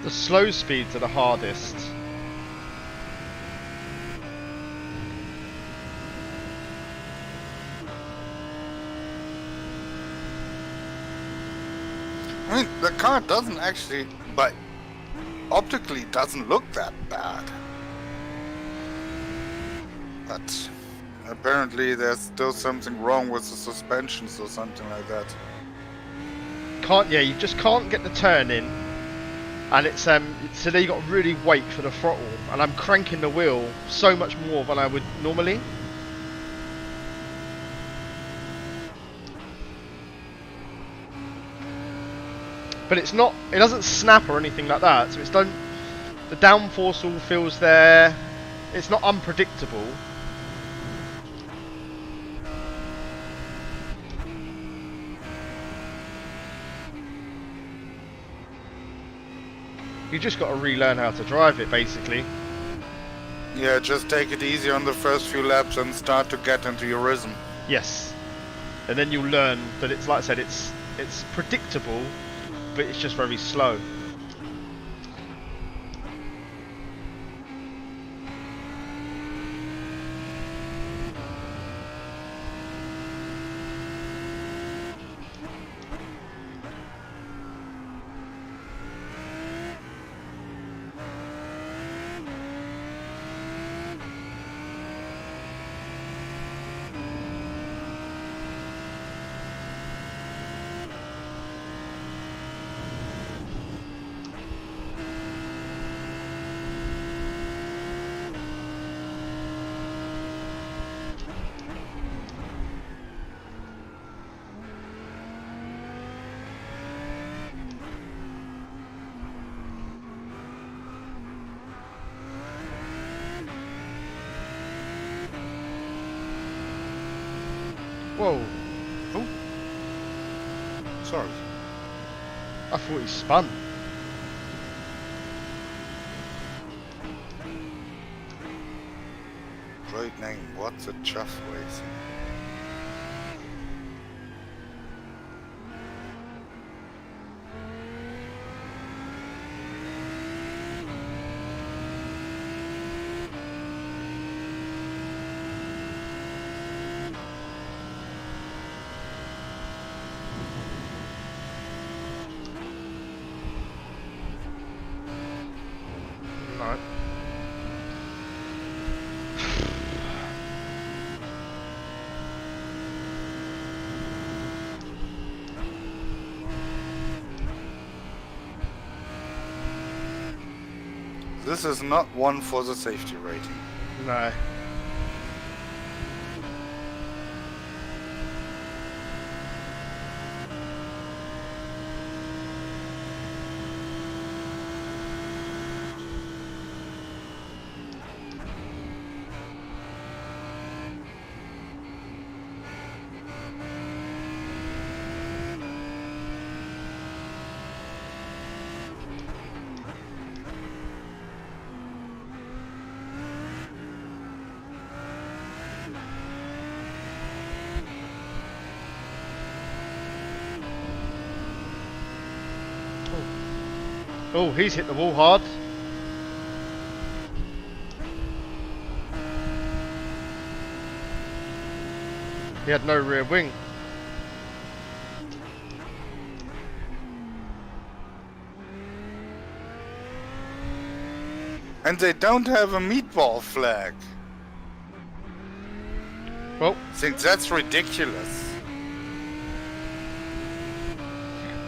The slow speeds are the hardest. I mean, the car doesn't actually, but optically doesn't look that bad. But apparently there's still something wrong with the suspensions or something like that. You just can't get the turn in, and it's so there you got to really wait for the throttle, and I'm cranking the wheel so much more than I would normally. But it's not, it doesn't snap or anything like that, so the downforce all feels there. It's not unpredictable. You just got to relearn how to drive it, basically. Yeah, just take it easy on the first few laps and start to get into your rhythm. Yes, and then you'll learn that it's, like I said, it's predictable, but it's just very slow. Whoa. Oh. Sorry. I thought he spun. Great name. What's a chuff racing? No. This is not one for the safety rating. No. Oh, he's hit the wall hard. He had no rear wing. And they don't have a meatball flag. Well, I think that's ridiculous.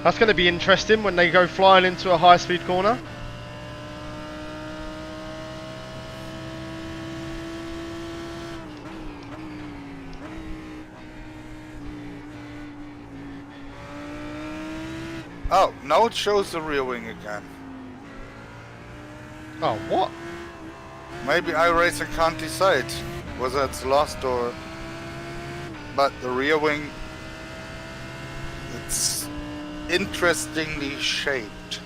that's going to be interesting when they go flying into a high-speed corner. Oh, now it shows the rear wing again. Oh, what? Maybe iRacing can't decide whether it's lost or... But the rear wing... It's interestingly shaped.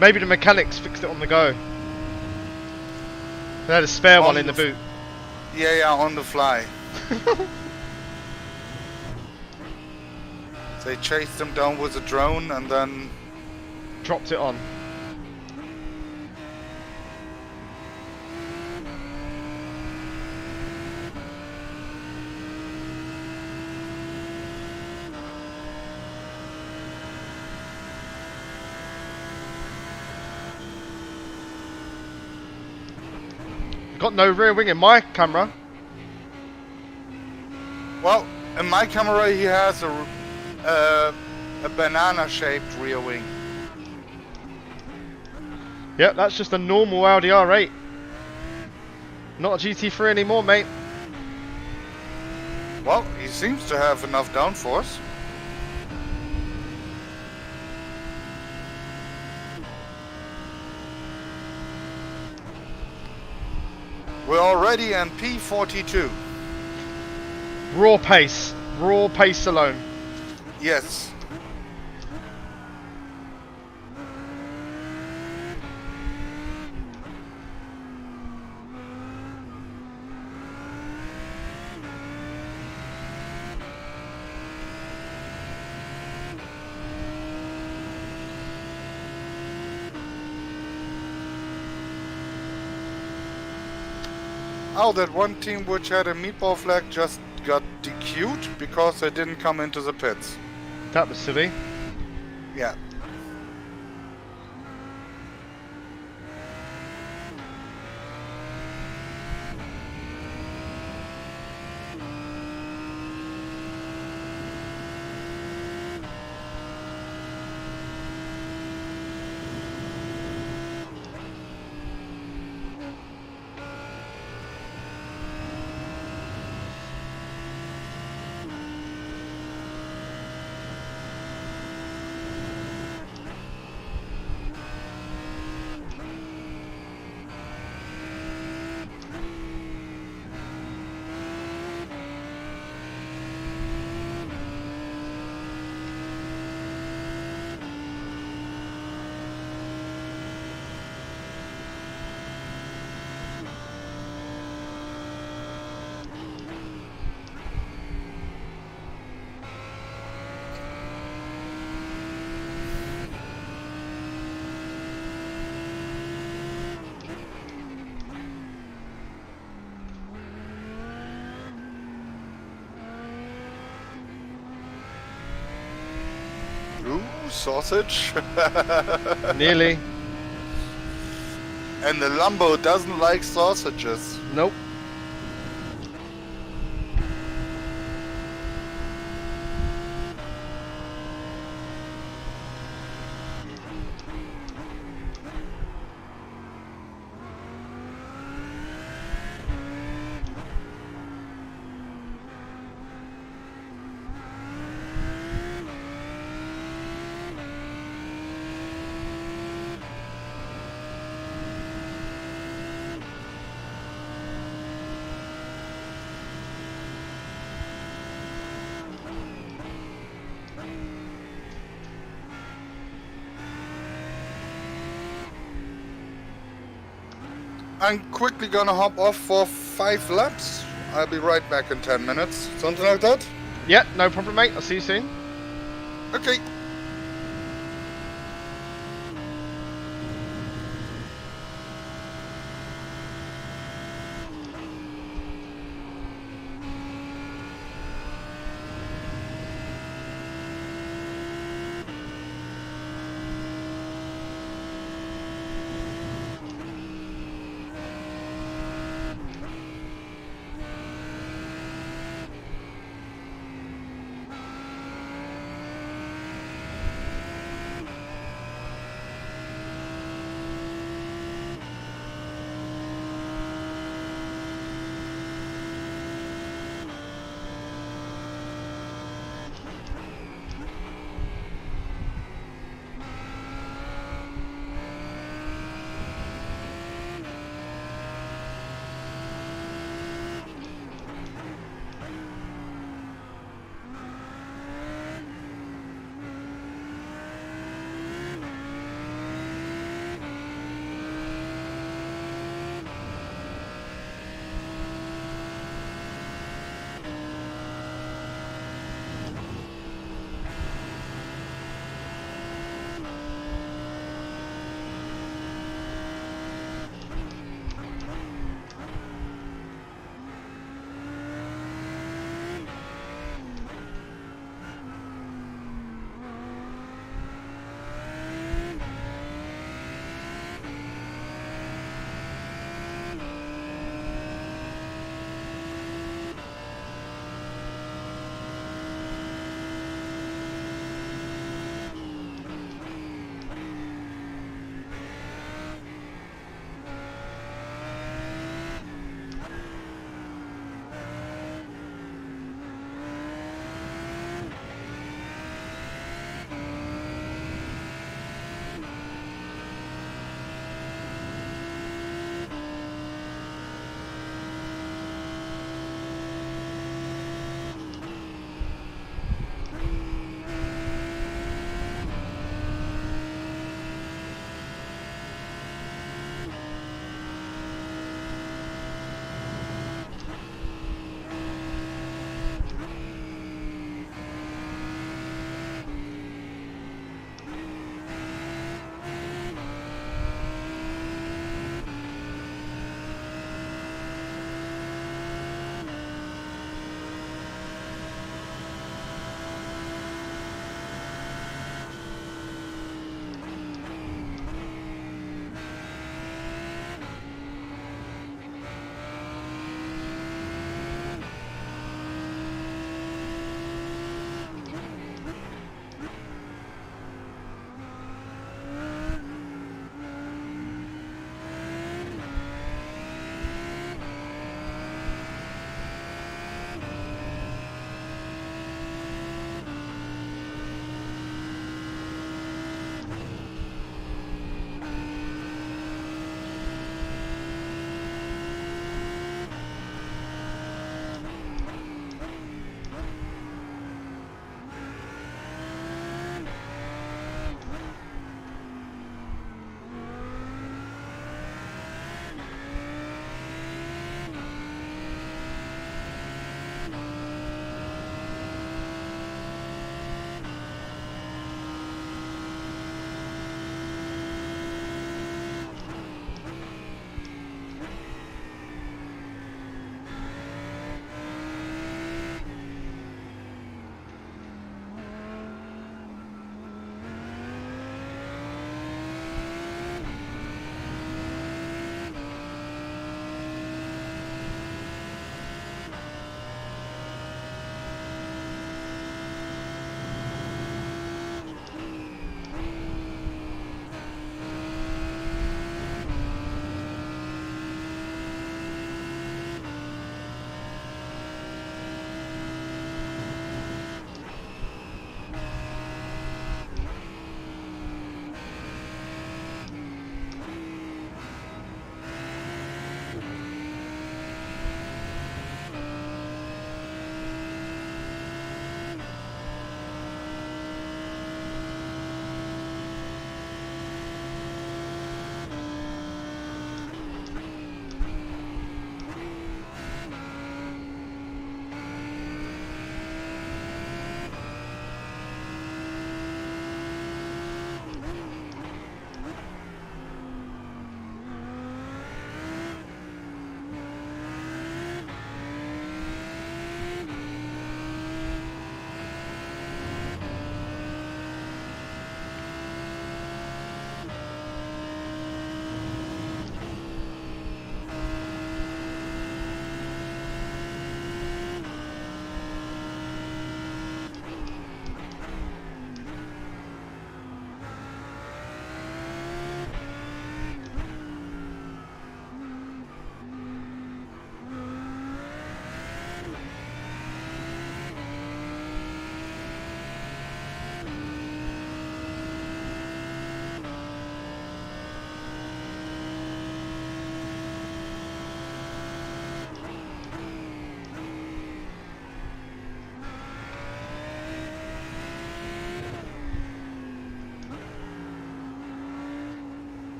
Maybe the mechanics fixed it on the go. They had a spare one in the boot. Yeah, on the fly. They chased him down with a drone and then Dropped it on. Got no rear wing in my camera. well, in my camera he has a banana-shaped rear wing. Yep, that's just a normal Audi R8. Not a GT3 anymore, mate. Well, he seems to have enough downforce. We're already in P42. Raw pace. Raw pace alone. Yes. Oh, that one team which had a meatball flag just got DQ'd because they didn't come into the pits. That was silly. Yeah. Ooh, sausage. Nearly. And the Lambo doesn't like sausages. Nope. I'm quickly gonna hop off for 5 laps. I'll be right back in 10 minutes. Something like that? Yeah, no problem, mate. I'll see you soon. Okay.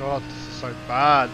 God, this is so bad.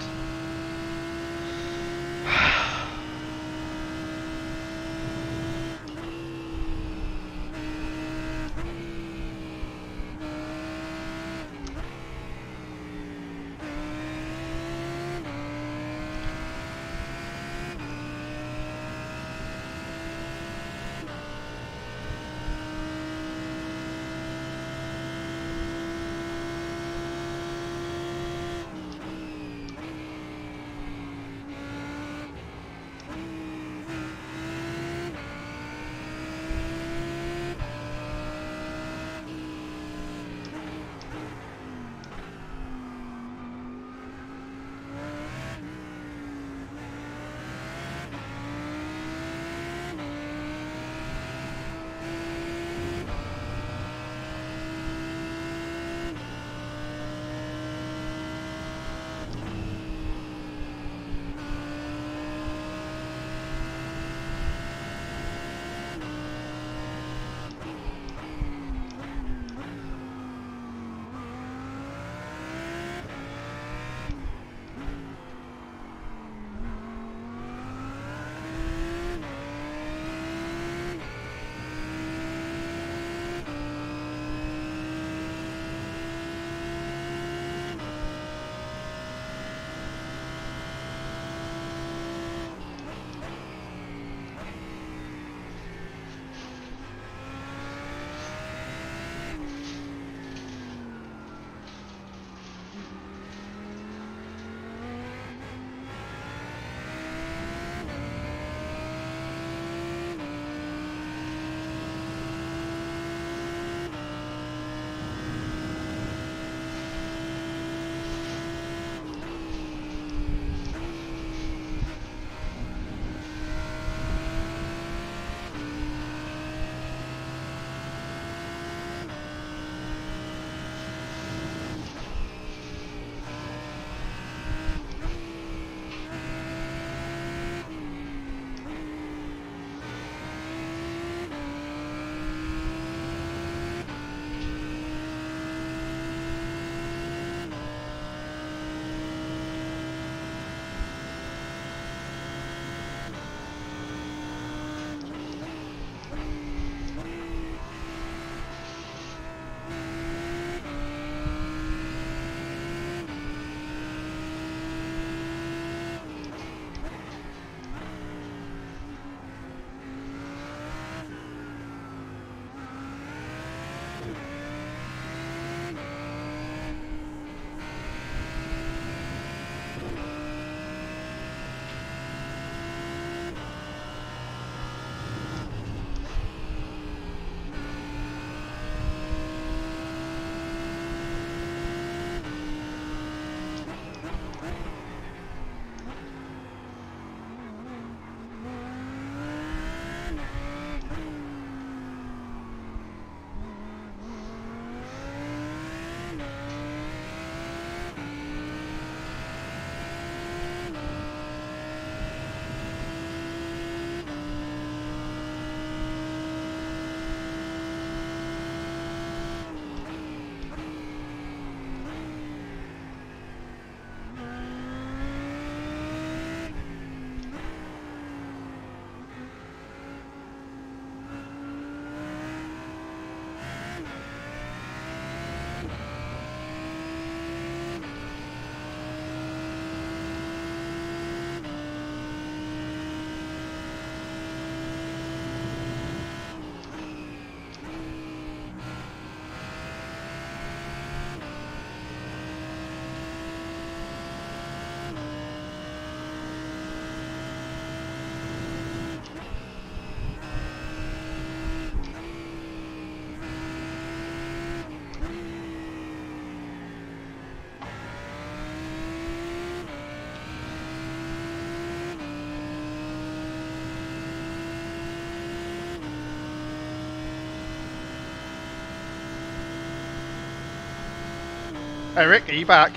Eric, are you back?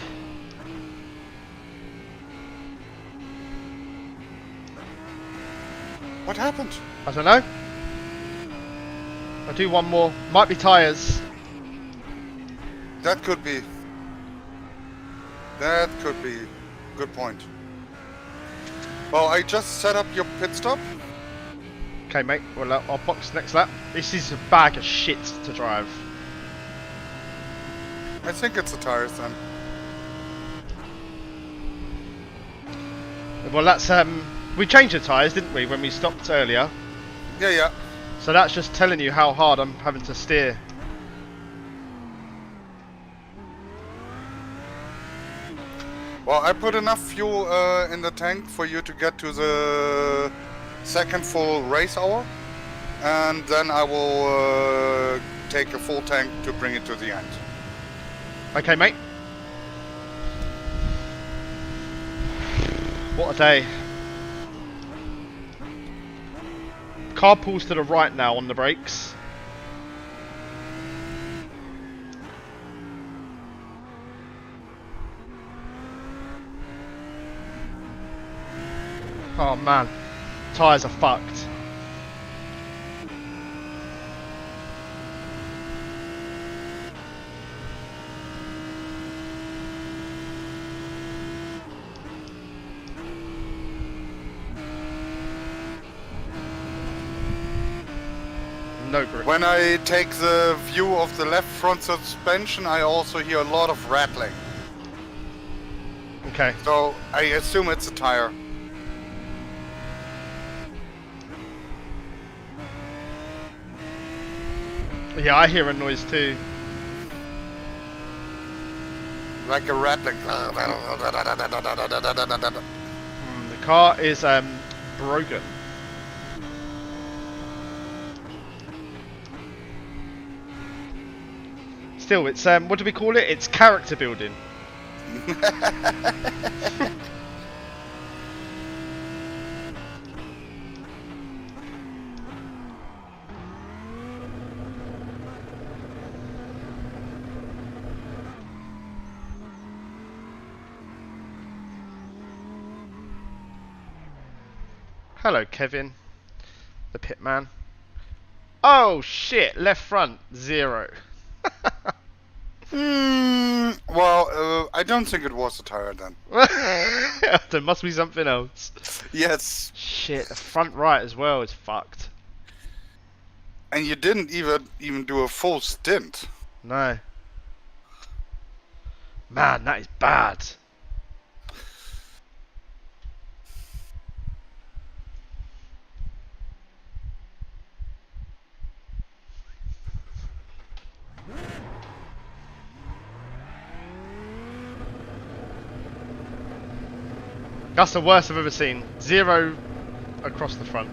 What happened? I don't know. I'll do one more. Might be tyres. That could be. That could be a good point. Well, I just set up your pit stop. Okay, mate. Well, I'll box next lap. This is a bag of shit to drive. I think it's the tires then. Well, that's we changed the tyres, didn't we, when we stopped earlier? Yeah. So that's just telling you how hard I'm having to steer. Well, I put enough fuel in the tank for you to get to the second full race hour, and then I will take a full tank to bring it to the end. Okay, mate. What a day. Car pulls to the right now on the brakes. Oh man, tyres are fucked. No grip. When I take the view of the left front suspension, I also hear a lot of rattling. Okay. So I assume it's a tire. Yeah, I hear a noise too. Like a rattling. The car is broken. Still, it's what do we call it? It's character building. Hello, Kevin, the pit man. Oh shit! Left front 0. Well, I don't think it was a tire then. There must be something else. Yes. Shit, the front right as well is fucked. And you didn't even do a full stint. No. Man, that is bad. That's the worst I've ever seen. 0 across the front.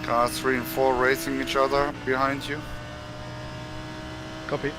Cars 3 and 4 racing each other behind you. Copy.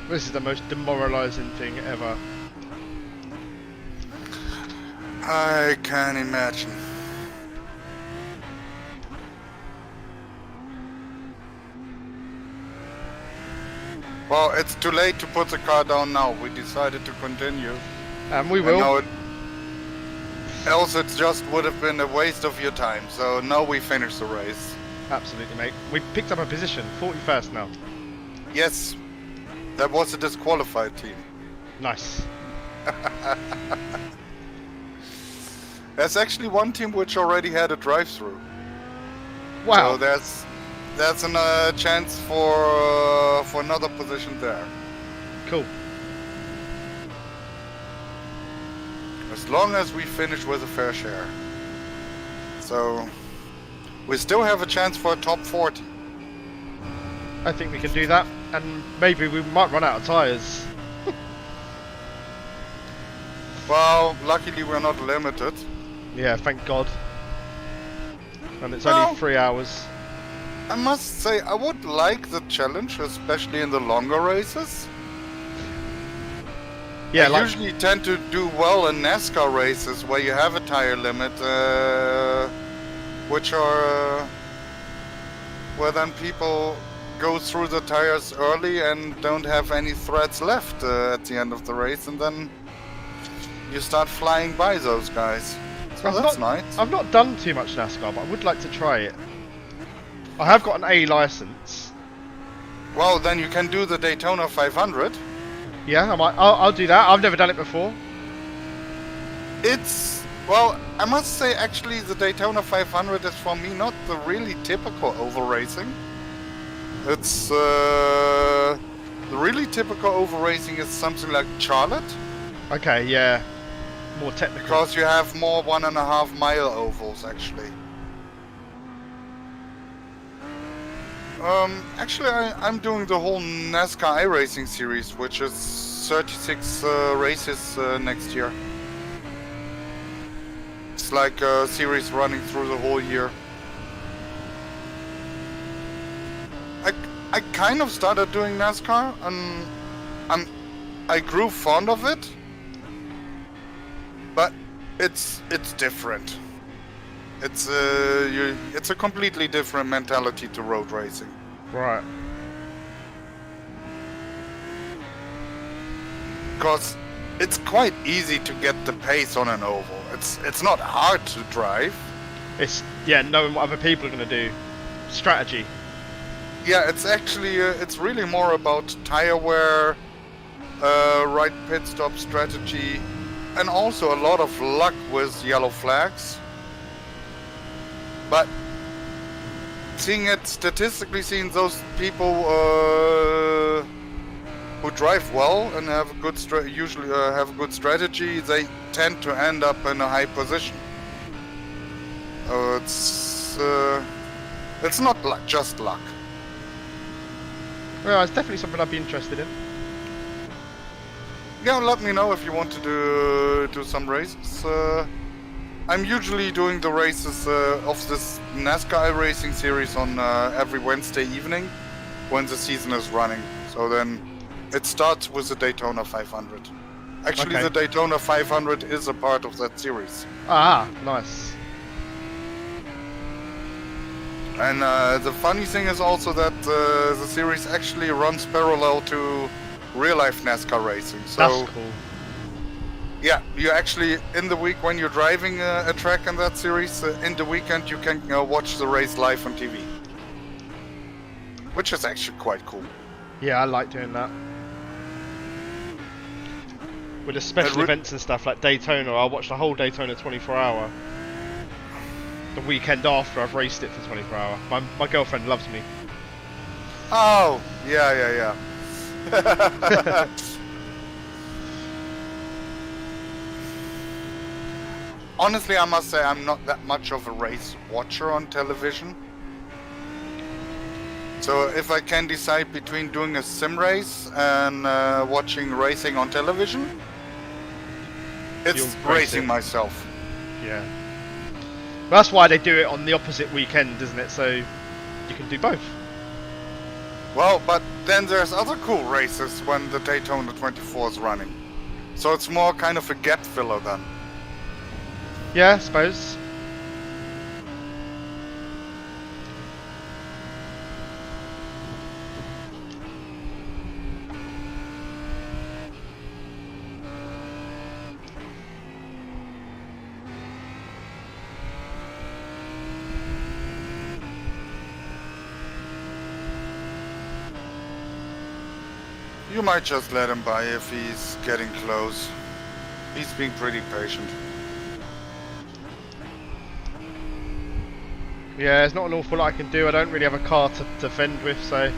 This is the most demoralising thing ever. I can imagine. Well, it's too late to put the car down now. We decided to continue. We will. Now else it just would have been a waste of your time. So now we finish the race. Absolutely, mate. We picked up a position, 41st now. Yes, that was a disqualified team. Nice. There's actually one team which already had a drive-through. Wow. So that's a chance for another position there. Cool. As long as we finish with a fair share. So we still have a chance for a top 40. I think we can do that, and maybe we might run out of tyres. Well, luckily we're not limited. Yeah, thank God. And it's Well, only 3 hours. I must say, I would like the challenge, especially in the longer races. Yeah, I usually tend to do well in NASCAR races where you have a tire limit, which are where then people go through the tires early and don't have any threads left at the end of the race, and then you start flying by those guys. So that's nice. I've not done too much NASCAR, but I would like to try it. I have got an A license. Well, then you can do the Daytona 500. Yeah, I'll do that. I've never done it before. Well, I must say, actually, the Daytona 500 is for me not the really typical oval racing. It's the really typical oval racing is something like Charlotte. Okay, yeah, more technical. Because you have more 1.5 mile ovals, actually. Actually, I'm doing the whole NASCAR iRacing series, which is 36 races next year. It's like a series running through the whole year. I kind of started doing NASCAR, and I grew fond of it, but it's different. It's a completely different mentality to road racing. Right. Because it's quite easy to get the pace on an oval. It's not hard to drive. It's knowing what other people are going to do. Strategy. Yeah, it's actually it's really more about tire wear, right pit stop strategy, and also a lot of luck with yellow flags. But statistically seeing those people who drive well and have a good usually have a good strategy, they tend to end up in a high position. It's not just luck. Well, it's definitely something I'd be interested in. Yeah, let me know if you want to do some races. I'm usually doing the races of this NASCAR racing series on every Wednesday evening when the season is running. So then it starts with the Daytona 500. Actually, Okay. the Daytona 500 is a part of that series. Ah, nice. And the funny thing is also that the series actually runs parallel to real-life NASCAR racing. So That's cool. yeah, you actually, in the week when you're driving a track in that series, in the weekend you can watch the race live on TV. Which is actually quite cool. Yeah, I like doing that. With the special events and stuff like Daytona, I'll watch the whole Daytona 24-hour. The weekend after I've raced it for 24 hour. My girlfriend loves me. Oh, yeah. honestly, I must say I'm not that much of a race watcher on television. So if I can decide between doing a sim race and watching racing on television, it's You'll race racing it. myself. Yeah. Well, that's why they do it on the opposite weekend, isn't it? So you can do both. Well, but then there's other cool races when the Daytona 24 is running. So it's more kind of a gap filler then. Yeah, I suppose. You might just let him by if he's getting close. He's being pretty patient. Yeah, there's not an awful lot I can do. I don't really have a car to defend with, so.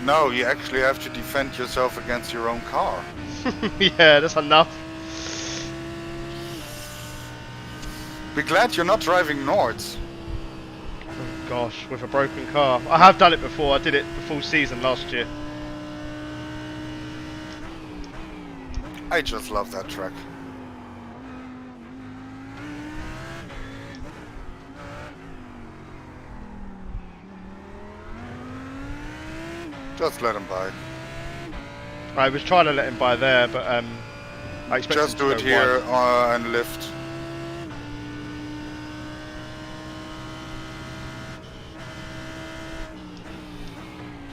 No, you actually have to defend yourself against your own car. Yeah, that's enough. Be glad you're not driving Nords. Oh gosh, with a broken car. I have done it before. I did it the full season last year. I just love that track. Just let him by. I was trying to let him by there, but I expect Just him do to it go here wide. and lift.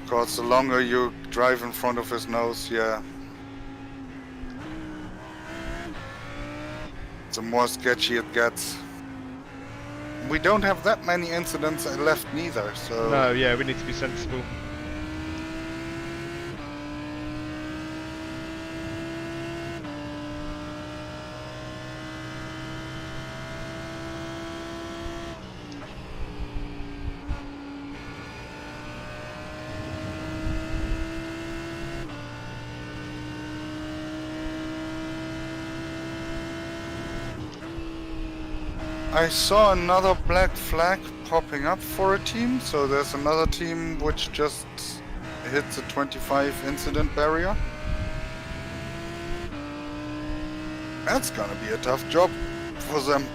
Because the longer you drive in front of his nose, yeah, the more sketchy it gets. We don't have that many incidents left neither, so... No, yeah, we need to be sensible. I saw another black flag popping up for a team, so there's another team which just hit the 25 incident barrier. That's gonna be a tough job for them.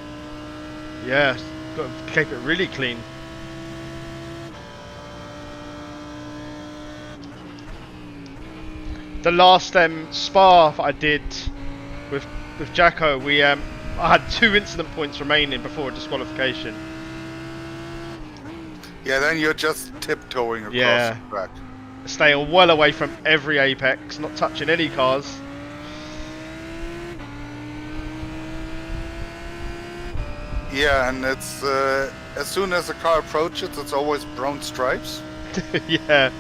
Yeah, got to keep it really clean. The last spar that I did with Jacko, we I had 2 incident points remaining before disqualification. Yeah, then you're just tiptoeing across Yeah. the track. Staying well away from every apex, not touching any cars. Yeah, and it's as soon as a car approaches, it's always brown stripes. Yeah.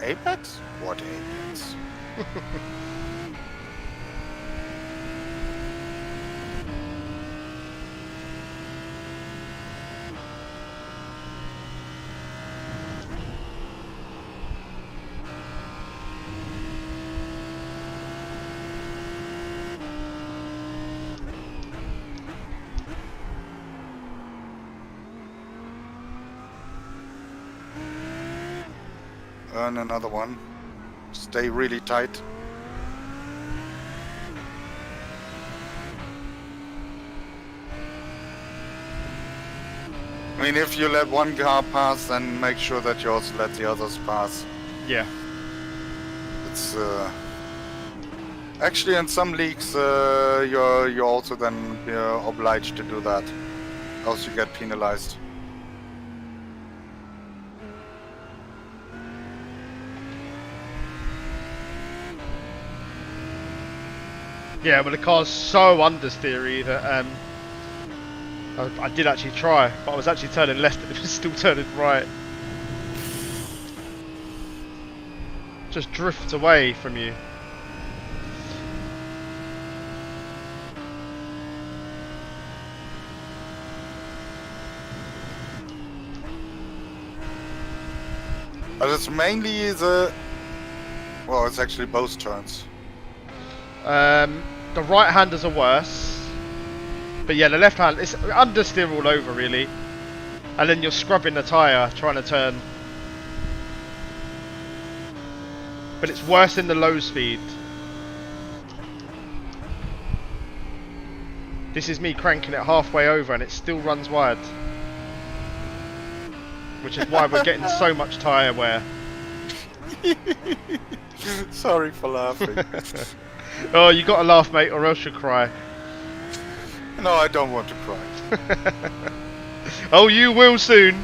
Apex? What Apex? Earn another one. Stay really tight. I mean, if you let one car pass, then make sure that you also let the others pass. Yeah. It's actually in some leagues you're also then obliged to do that, else you get penalized. Yeah, but the car's so understeery that I did actually try, but I was actually turning left and it was still turning right. Just drifts away from you. But it's mainly the... Well, it's actually both turns. The right-handers are worse. But yeah, the left-hand, it's understeer all over really. And then you're scrubbing the tyre, trying to turn. But it's worse in the low speed. This is me cranking it halfway over and it still runs wide. Which is why we're getting so much tyre wear. Sorry for laughing. Oh, you gotta laugh, mate, or else you'll cry. No, I don't want to cry. Oh, you will soon.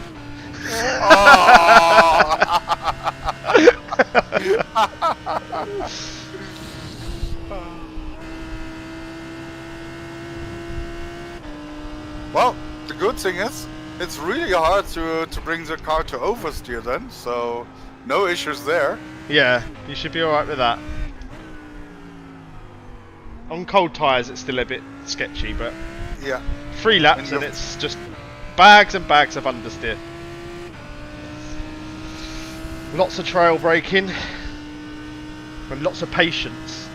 Well, the good thing is, it's really hard to bring the car to oversteer then, so no issues there. Yeah, you should be alright with that. On cold tyres it's still a bit sketchy, but Yeah. 3 laps and it's just bags and bags of understeer. Lots of trail braking and lots of patience.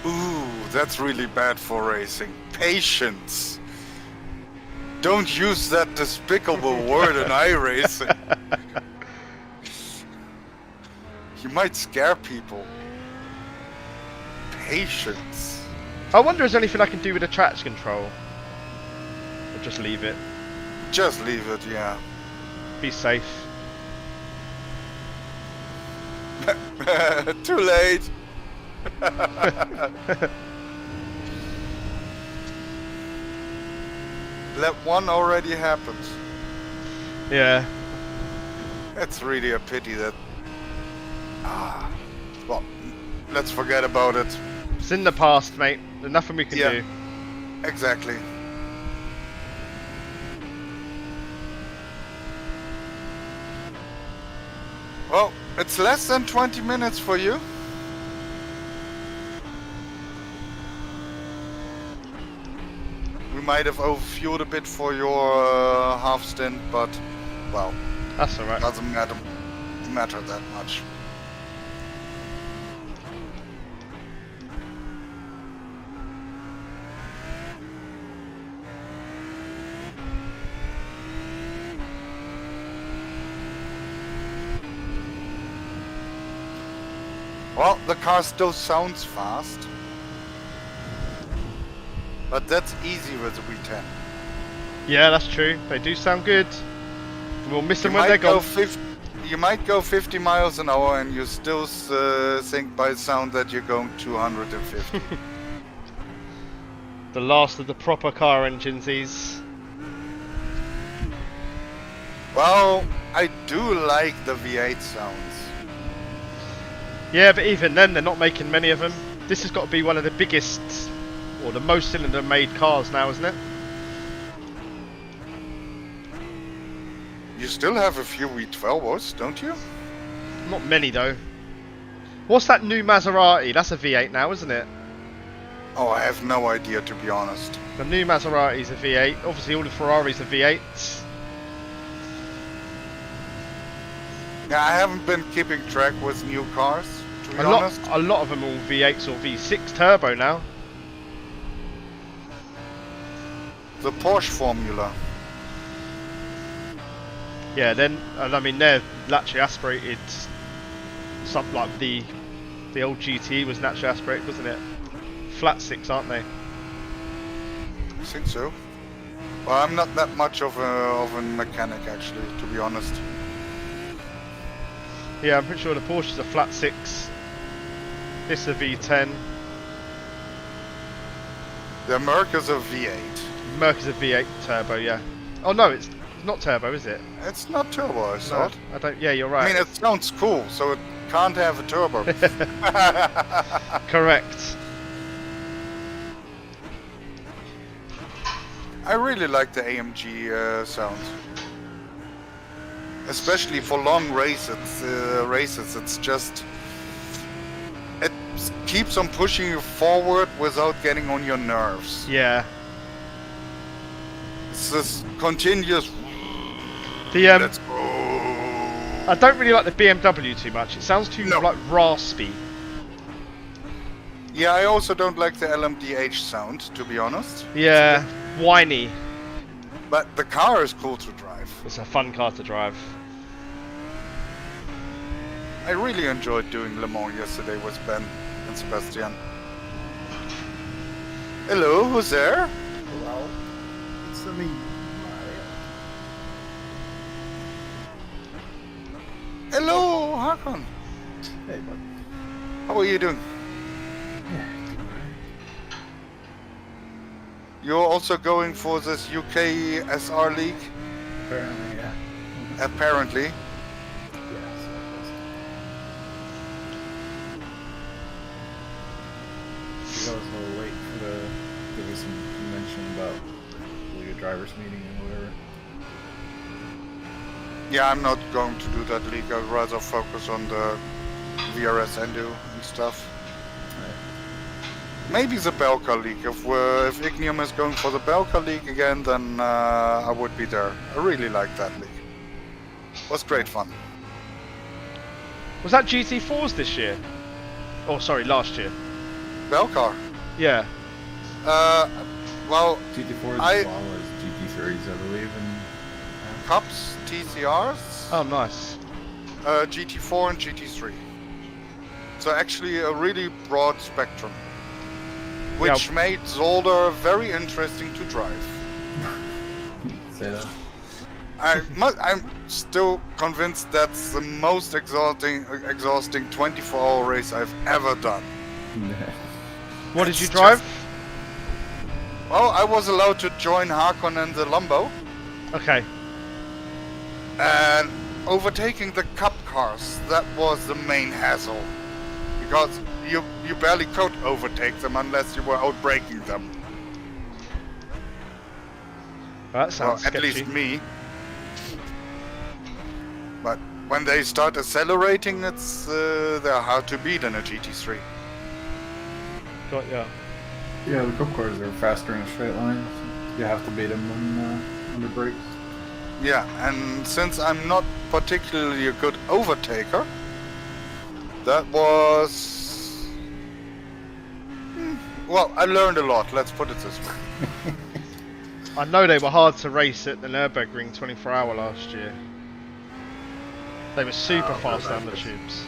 Ooh, that's really bad for racing. Patience. Don't use that despicable word in iRacing. You might scare people. Patience. I wonder if there's anything I can do with the traction control. Or just leave it. Just leave it, yeah. Be safe. Too late. Lap 1 already happened. Yeah. It's really a pity that... Well, let's forget about it. It's in the past, mate. There's nothing we can do. Exactly. Well, it's less than 20 minutes for you. We might have overfueled a bit for your half stint, but, well, That's alright. doesn't matter that much. Well, the car still sounds fast, but that's easy with the V10. Yeah, that's true. They do sound good. We'll miss them when they're gone. You might go 50 miles an hour and you still think by sound that you're going 250. The last of the proper car engines, these. Well, I do like the V8 sounds. Yeah, but even then, they're not making many of them. This has got to be one of the biggest, or the most cylinder made cars now, isn't it? You still have a few V12s, don't you? Not many though. What's that new Maserati? That's a V8 now, isn't it? Oh, I have no idea, to be honest. The new Maserati's a V8. Obviously, all the Ferraris are V8s. Yeah, I haven't been keeping track with new cars, to be honest. A lot of them are all V8s or V6 turbo now. The Porsche formula. Yeah, then, and I mean, they're naturally aspirated. Something like the old GT was naturally aspirated, wasn't it? Flat six, aren't they? I think so. Well, I'm not that much of a mechanic, actually, to be honest. Yeah, I'm pretty sure the Porsche's a flat six. This is a V10. The Merc is a V8. Merc is a V8 turbo, yeah. Oh no, it's not turbo, is it? It's not turbo, I thought. No, I don't. Yeah, you're right. I mean, it sounds cool, so it can't have a turbo. Correct. I really like the AMG sound. Especially for long races, it's just... It keeps on pushing you forward without getting on your nerves. Yeah. It's this continuous... The Let's go. I don't really like the BMW too much. It sounds too like raspy. Yeah, I also don't like the LMDH sound, to be honest. Yeah, whiny. But the car is cool to drive. It's a fun car to drive. I really enjoyed doing Le Mans yesterday with Ben and Sebastian. Hello, who's there? Hello, it's me, Hello, Hakon. Hey, bud. How are you doing? Yeah, You're also going for this UK SR League? apparently, yeah. Apparently. Yeah, so I was a little late for there was some mention about the drivers meeting and whatever. Yeah, I'm not going to do that league. I'd rather focus on the VRS Endo and stuff. Maybe the Belka League. If Ignium is going for the Belka League again, then I would be there. I really like that league. Was great fun. Was that GT4s this year? Oh, sorry, last year. Belka. Yeah. Well, GT4 as well as GT3s, I believe, and Cups, TCRs, Oh, nice. GT4 and GT3. So actually a really broad spectrum, which made Zolder very interesting to drive. say that. I'm still convinced that's the most exhausting 24-hour race I've ever done. What did you drive? Well, I was allowed to join Hakon and the Lambo, Okay. and overtaking the Cup cars, that was the main hassle. Because you barely could overtake them unless you were outbraking them. That sounds At sketchy. least me. But when they start accelerating, they're hard to beat in a GT3. Got ya. Yeah, the cup cars are faster in a straight line. So you have to beat them on the brakes. Yeah, and since I'm not particularly a good overtaker, that was... well, I learned a lot, let's put it this way. I know they were hard to race at the Nürburgring 24-hour last year. They were super fast down the tubes.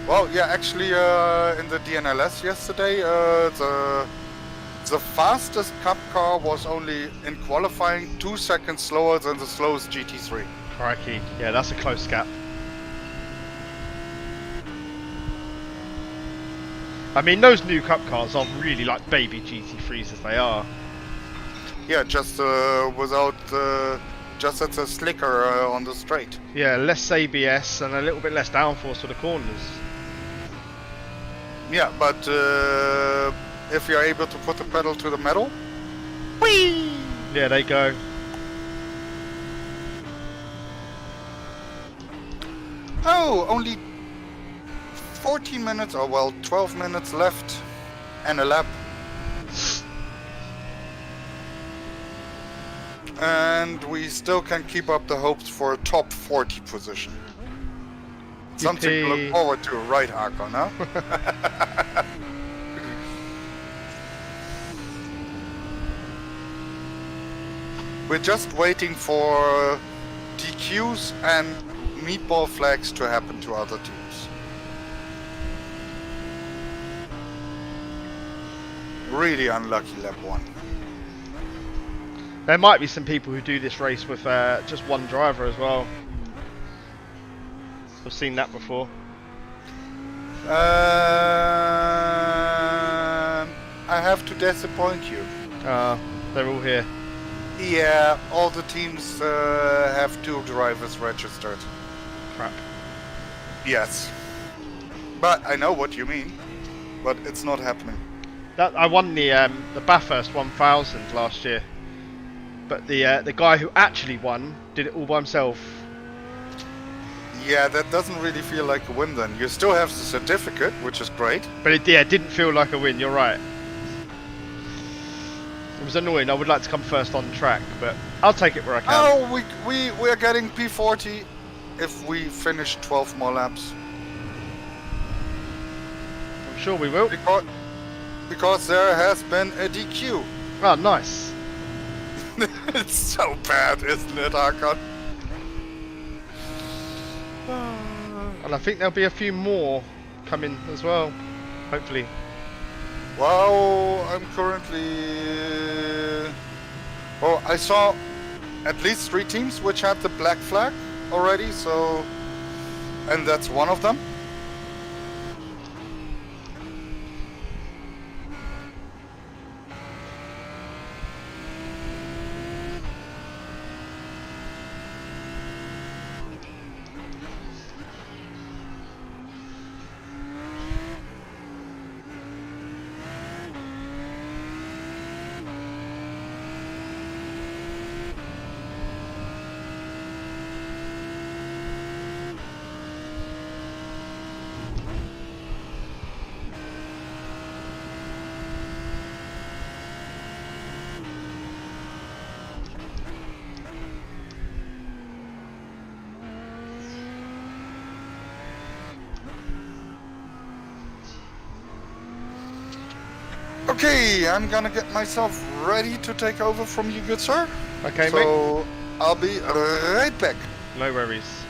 Well, yeah, actually, in the DNLS yesterday, the fastest Cup car was only in qualifying 2 seconds slower than the slowest GT3. Crikey. Yeah, that's a close gap. I mean, those new Cup cars are really like baby GT3s as they are. Yeah, just without, just it's a slicker on the straight. Yeah, less ABS and a little bit less downforce for the corners. Yeah, but if you're able to put the pedal to the metal, whee! Yeah, they go. Oh, only 14 minutes, or well, 12 minutes left and a lap. And we still can keep up the hopes for a top 40 position. Something to look Yippee. forward to, right, Arco, no? We're just waiting for DQs and meatball flags to happen to other teams. Really unlucky lap 1. There might be some people who do this race with just one driver as well. I've seen that before. I have to disappoint you. They're all here. Yeah, all the teams have 2 drivers registered. Crap. Yes. But I know what you mean. But it's not happening. I won the Bathurst 1000 last year, but the guy who actually won did it all by himself. Yeah, that doesn't really feel like a win then. You still have the certificate, which is great. But it didn't feel like a win. You're right. It was annoying. I would like to come first on track, but I'll take it where I can. Oh, we're getting P40 if we finish 12 more laps. I'm sure we will. Because there has been a DQ. Oh, nice. It's so bad, isn't it, Hakan? And I think there'll be a few more coming as well, hopefully. Well, I'm currently... Well, I saw at least 3 teams which had the black flag already, so... And that's one of them. Okay, I'm gonna get myself ready to take over from you, good sir. Okay, mate. So, I'll be right back. No worries.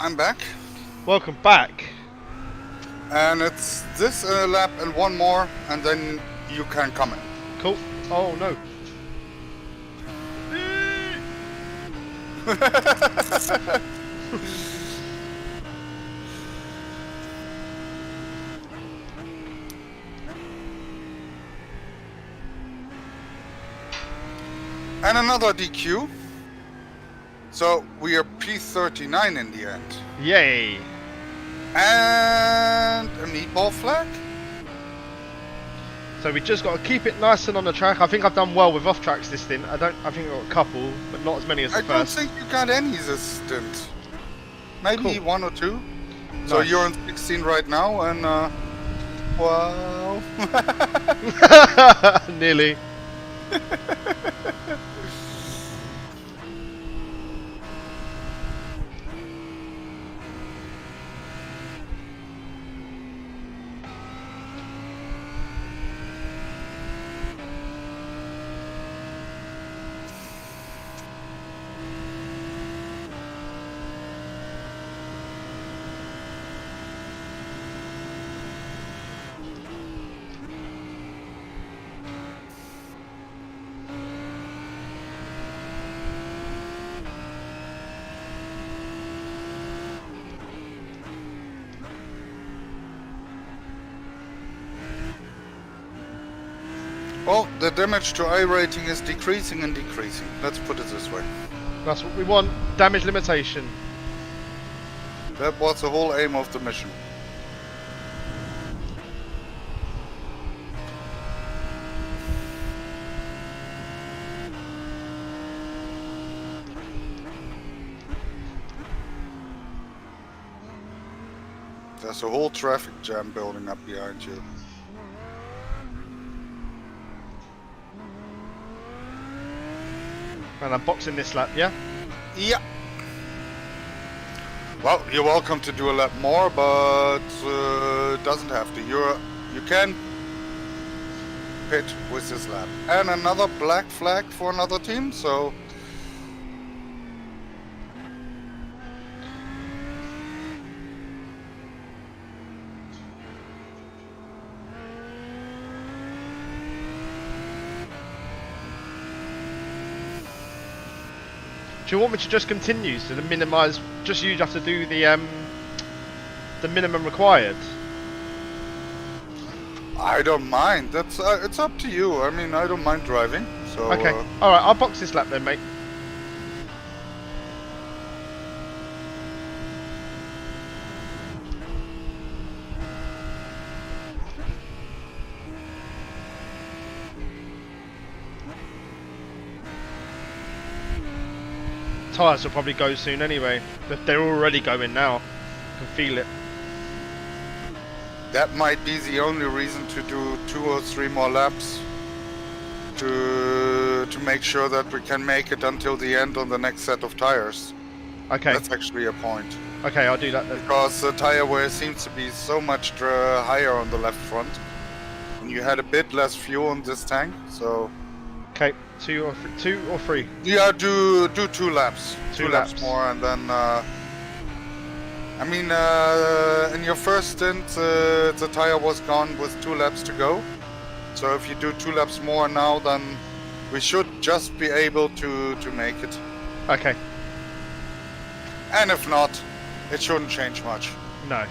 I'm back. Welcome back. And it's this lap and one more, and then you can come in. Cool. Oh no. And another DQ. So we are P39 in the end. Yay. And a meatball flag. So we just got to keep it nice and on the track. I think I've done well with off tracks this stint. I think I've got a couple, but not as many as the I don't first. think you got any this stint. Maybe Cool. 1 or 2. So Nice. you're on 16 right now, and wow. Nearly. Well, the damage to I rating is decreasing and decreasing. Let's put it this way. That's what we want. Damage limitation. That was the whole aim of the mission. There's a whole traffic jam building up behind you. And I'm boxing this lap, yeah? Yeah. Well, you're welcome to do a lap more, but doesn't have to. You can pit with this lap. And another black flag for another team, so Do you want me to just continue so to minimise? Just you have to do the minimum required. I don't mind. That's it's up to you. I mean, I don't mind driving. So Okay. All right. I'll box this lap then, mate. Tyres will probably go soon anyway. They're already going now. I can feel it. that might be the only reason to do 2 or 3 more laps to make sure that we can make it until the end on the next set of tires. Okay. That's actually a point. Okay, I'll do that then. Because the tire wear seems to be so much higher on the left front. And you had a bit less fuel in this tank, so... Okay, two or three. Yeah, do 2 laps. Two 2 laps laps. more, and then... I mean, in your first stint, the tire was gone with 2 laps to go. So if you do 2 laps more now, then we should just be able to make it. Okay. And if not, it shouldn't change much. No.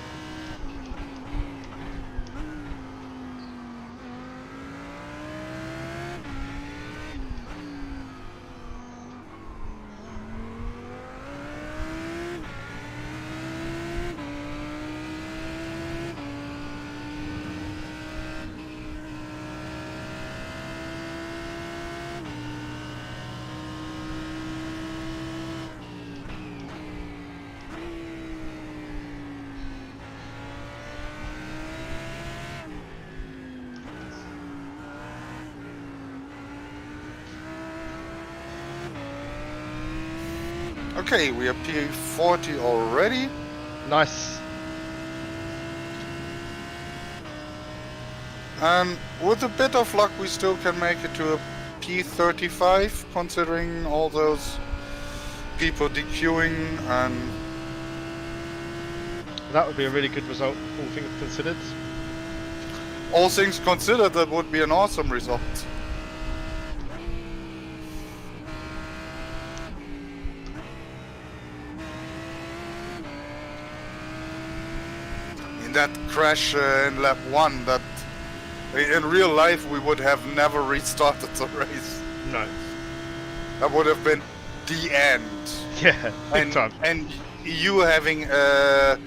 Okay, we are P40 already. Nice. And with a bit of luck, we still can make it to a P35, considering all those people DQing and That would be a really good result, all things considered. All things considered, that would be an awesome result. In that crash in lap 1, that in real life we would have never restarted the race. No. That would have been the end. Yeah, big time. And you having a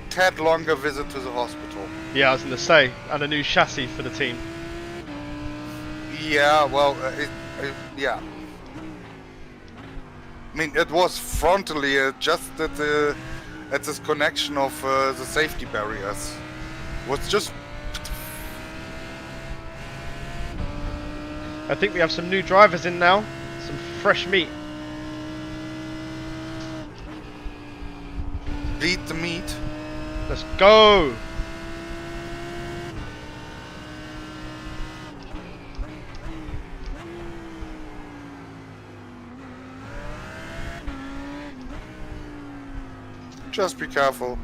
tad longer visit to the hospital. Yeah, I was going to say, and a new chassis for the team. Yeah, well, yeah. I mean, it was frontally just at this connection of the safety barriers. Was just. I think we have some new drivers in now, some fresh meat. Beat the meat. Let's go! Just be careful.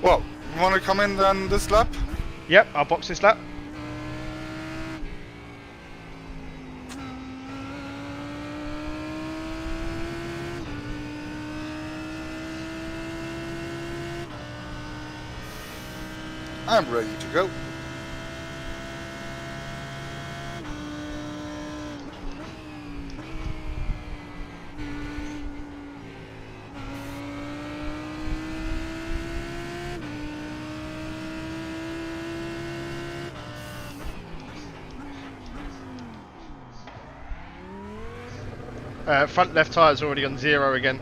Well, you want to come in then this lap? Yep, I'll box this lap. I'm ready to go. Front left tyre's already on 0 again.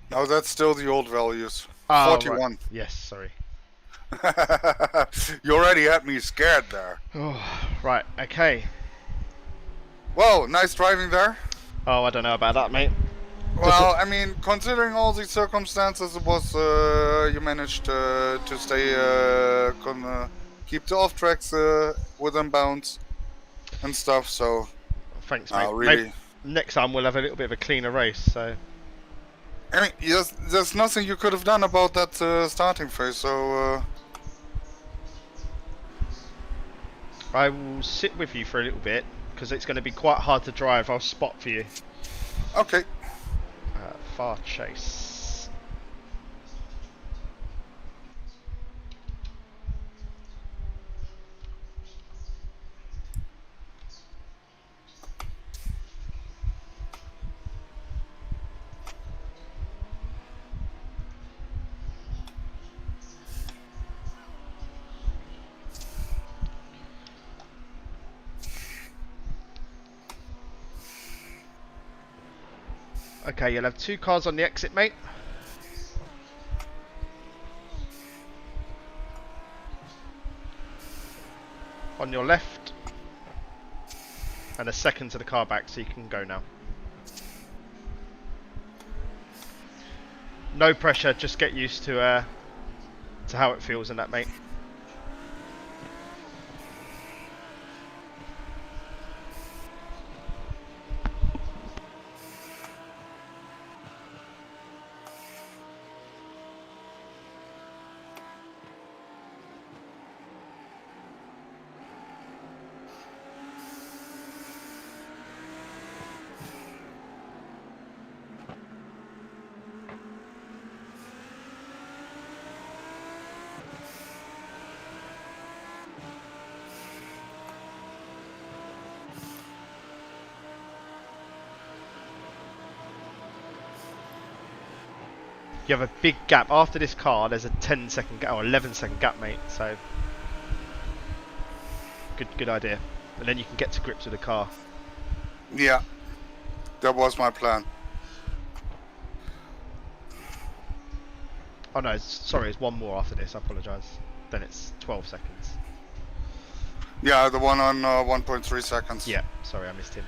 No, that's still the old values. Oh, 41. Right. Yes, sorry. You already had me scared there. Oh, right, okay. Well, nice driving there. Oh, I don't know about that, mate. Well, I mean, considering all the circumstances, it was you managed to stay, keep the off tracks within bounds and stuff. So, Thanks, mate. really, Maybe next time we'll have a little bit of a cleaner race. So, I mean, there's nothing you could have done about that starting phase. So, I will sit with you for a little bit because it's going to be quite hard to drive. I'll spot for you. okay. Far chase. Okay, you'll have 2 cars on the exit, mate. On your left. And a second to the car back, so you can go now. No pressure, just get used to how it feels in that, mate. You have a big gap after this car. There's a 10-second gap or 11-second gap, mate. So good idea. And then you can get to grips with the car. Yeah, that was my plan. Oh no, sorry, it's one more after this. I apologise. Then it's 12 seconds. Yeah, the one on 1.3 seconds. Yeah, sorry, I missed him.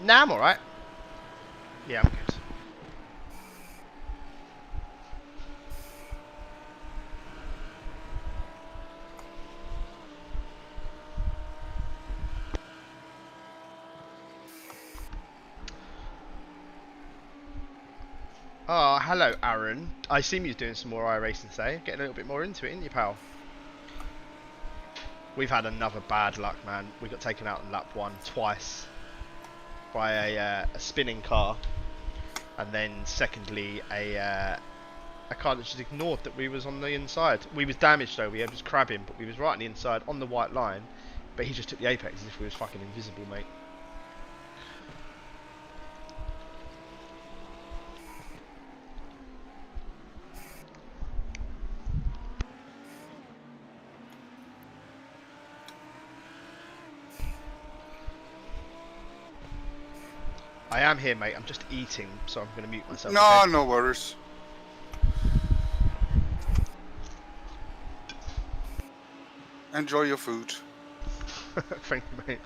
Nah, I'm alright. Yeah, I'm good. Oh, hello, Aaron. I assume you're doing some more iRacing today. Getting a little bit more into it, ain't you, pal? We've had another bad luck, man. We got taken out in lap 1 twice by a spinning car, and then secondly a car that just ignored that we was on the inside. We was damaged though. We was crabbing, but we was right on the inside on the white line. But he just took the apex as if we was fucking invisible, mate. I am here, mate. I'm just eating, so I'm going to mute myself. No, Okay? no worries. Enjoy your food. Thank you, mate.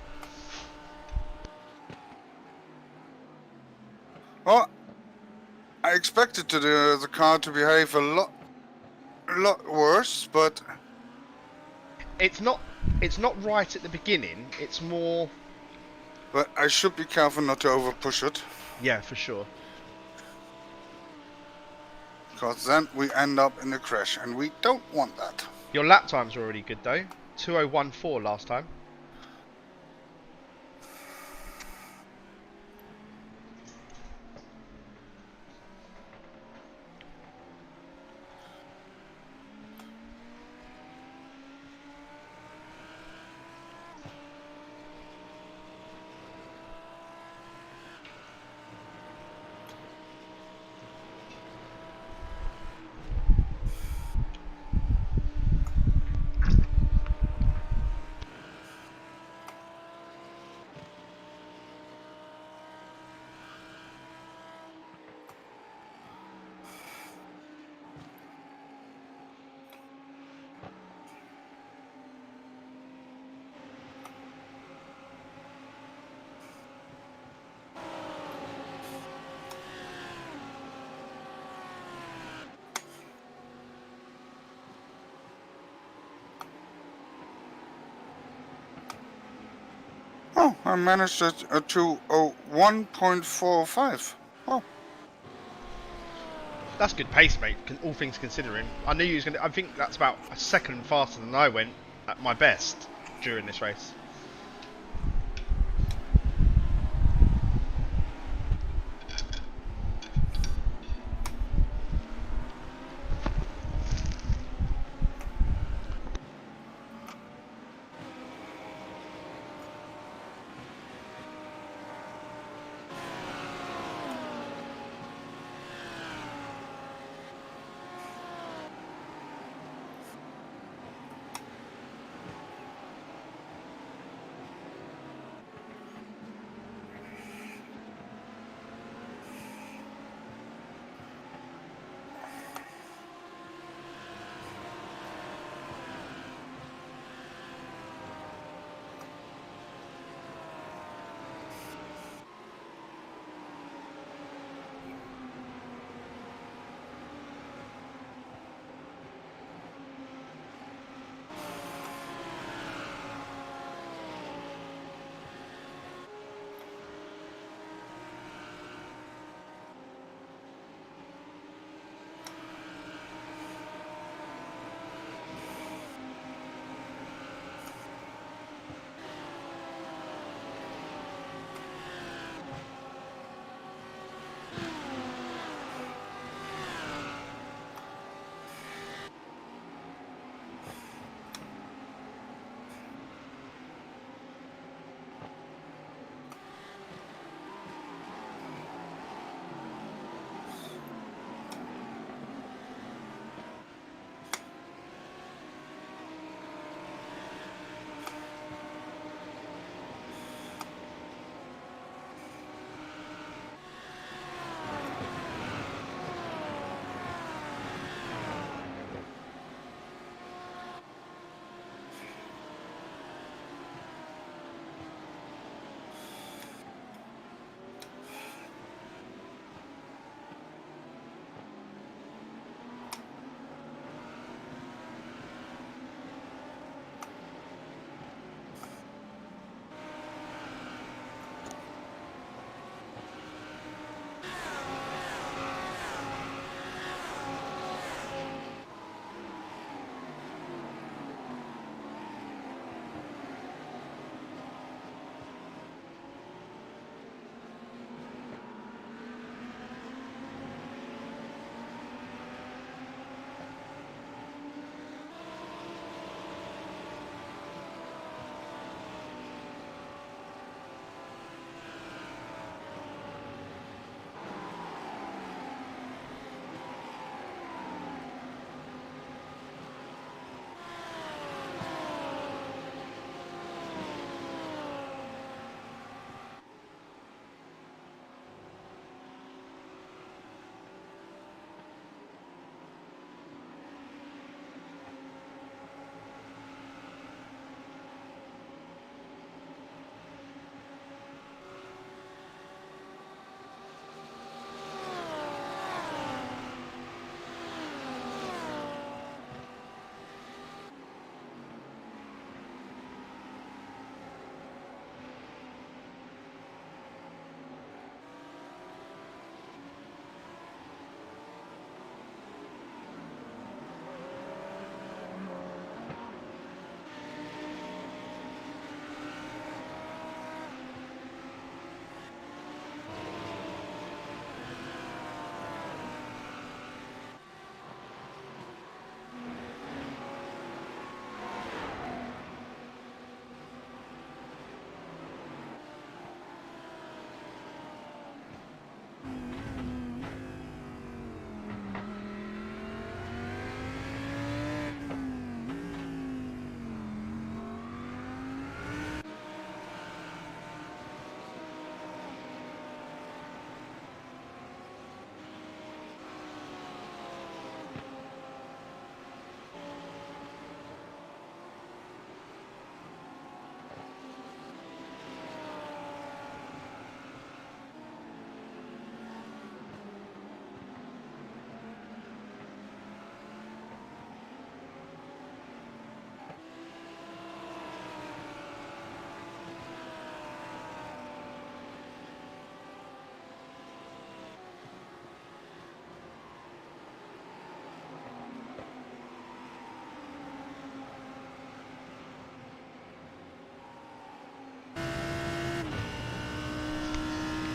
Well, I expected the car to behave a lot worse, but It's not right at the beginning. It's more. I should be careful not to over push it, Yeah, for sure. because then we end up in a crash, and we don't want that. Your lap times are already good though. 2014 last time. Oh, I managed it to 1.45. Oh, That's good pace, mate. All things considering, I knew you was going to. I think that's about a second faster than I went at my best during this race.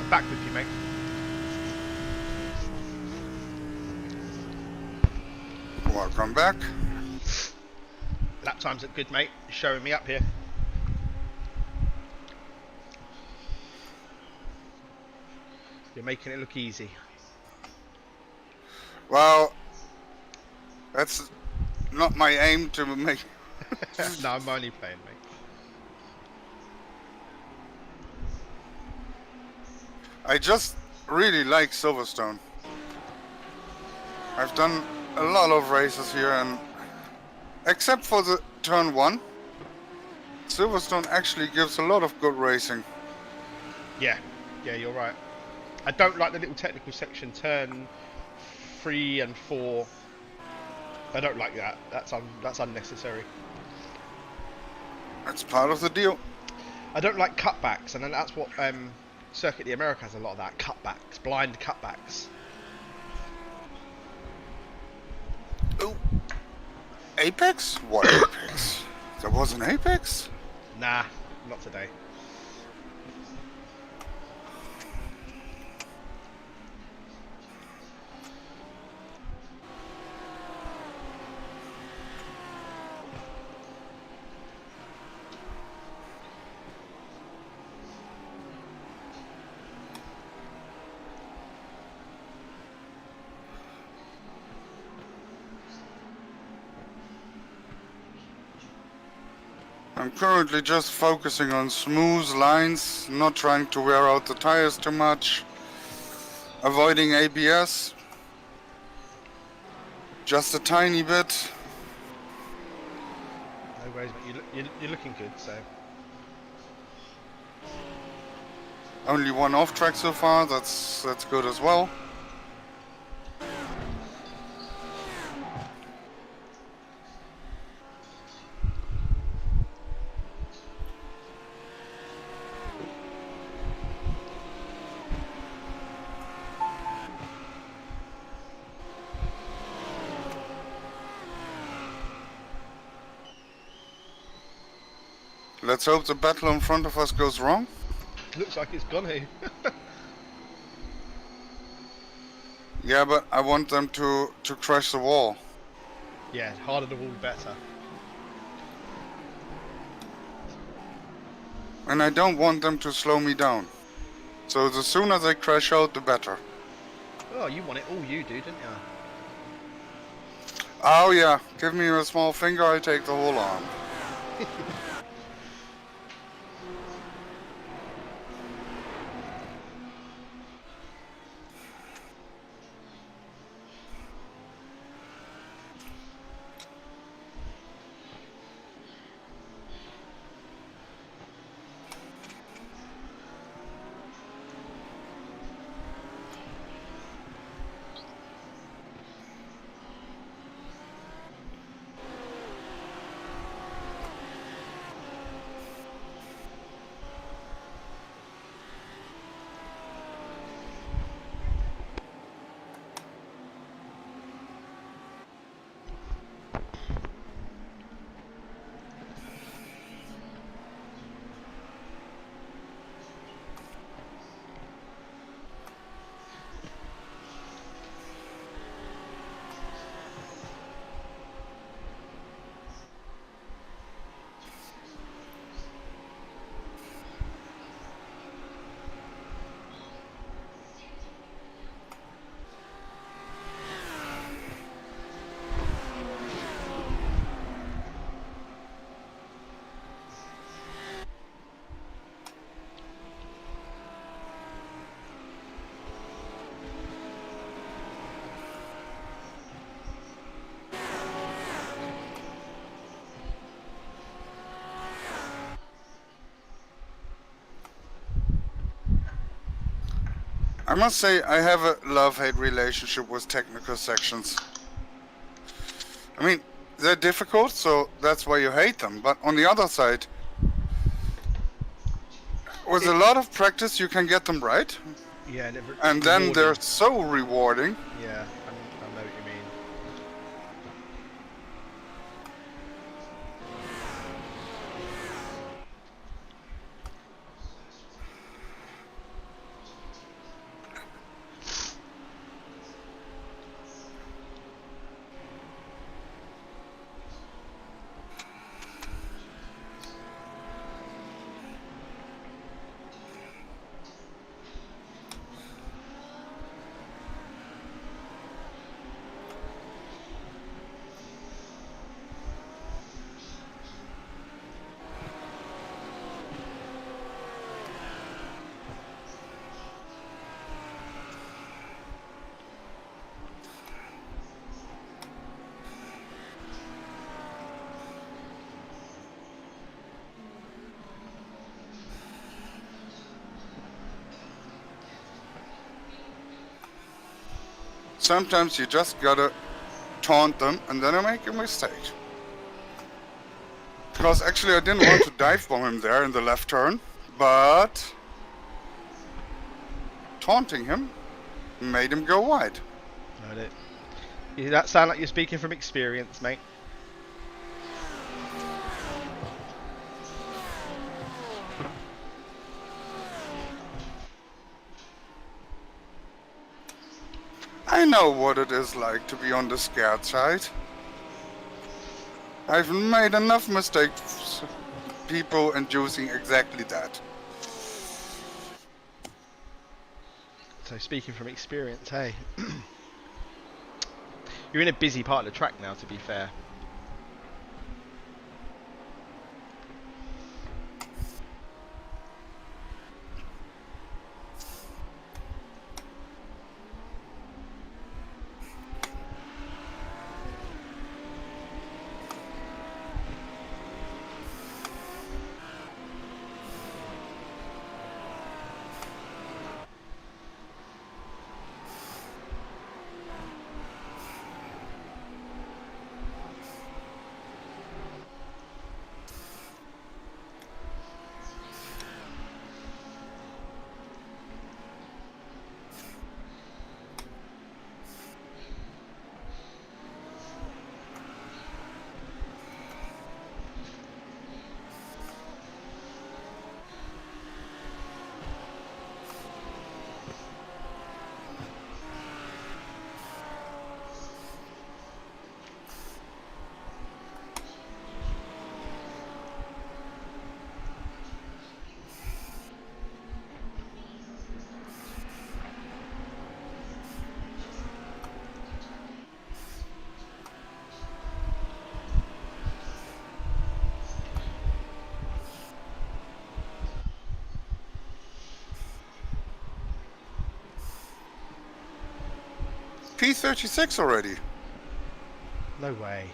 Back with you, mate. Welcome back. Lap times look good, mate. You're showing me up here. You're making it look easy. Well, that's not my aim to make. No, I'm only playing, mate. I just really like Silverstone. I've done a lot of races here, and except for the turn 1, Silverstone actually gives a lot of good racing. Yeah, you're right. I don't like the little technical section, turn 3 and 4. I don't like that. That's unnecessary. It's part of the deal. I don't like cutbacks, and then that's what Circuit the America has a lot of that. Cutbacks, blind cutbacks. Oh, Apex? What Apex? There was an Apex? Nah, not today. I'm currently just focusing on smooth lines, not trying to wear out the tires too much, avoiding ABS, just a tiny bit. No worries, but you're looking good, so. Only one off track so far, that's good as well. Let's hope the battle in front of us goes wrong. Looks like it's gonna. Yeah, but I want them to crash the wall. Yeah, harder the wall, better. And I don't want them to slow me down. So the sooner they crash out, the better. Oh, you want it all you do, didn't you? Oh yeah, give me a small finger, I take the whole arm. I must say, I have a love-hate relationship with technical sections. I mean, they're difficult, so that's why you hate them. But on the other side, with a lot of practice, you can get them right. Yeah, and then they're so rewarding. Yeah, I know what you mean. sometimes you just gotta taunt them and then I make a mistake. Because actually I didn't want to dive bomb him there in the left turn, but taunting him made him go wide. That sound like you're speaking from experience, mate. I know what it is like to be on the scared side. I've made enough mistakes, people inducing exactly that. So speaking from experience, hey. You're in a busy part of the track now, to be fair. P36 already. No way.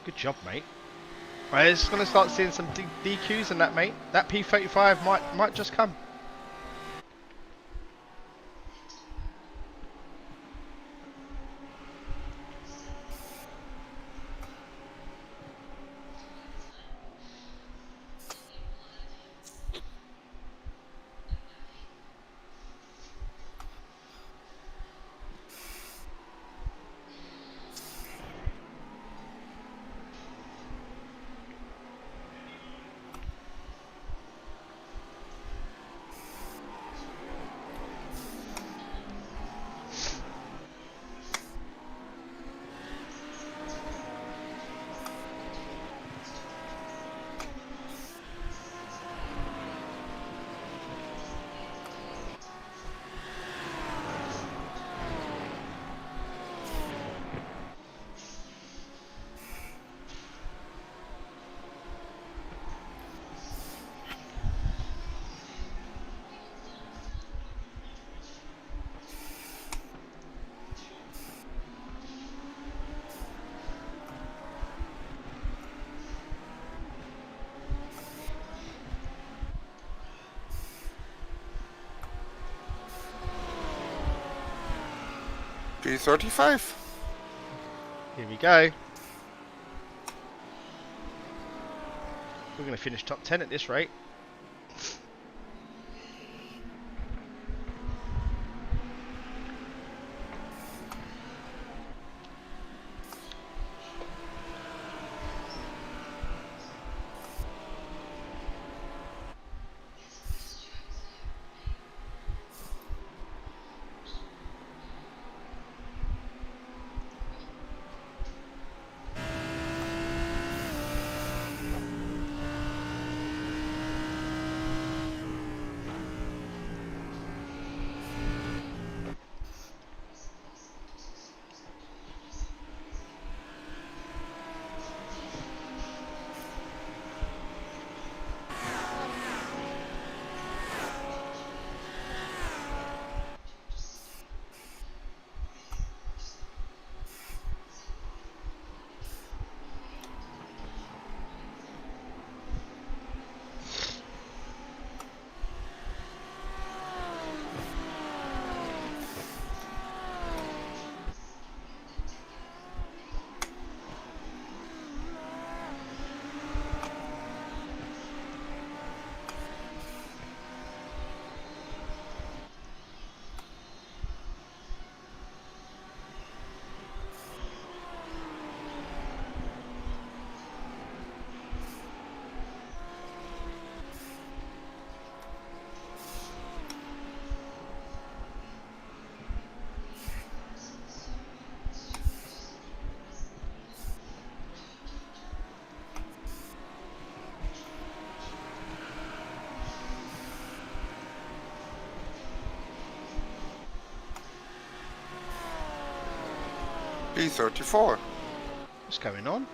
Good job, mate. Right, it's going to start seeing some DQs in that, mate. That P35 might just come. P35. Here we go. We're going to finish top 10 at this rate. E34. What's going on?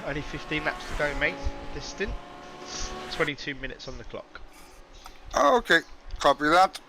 Only 15 laps to go, mate. This stint. 22 minutes on the clock. Okay, copy that.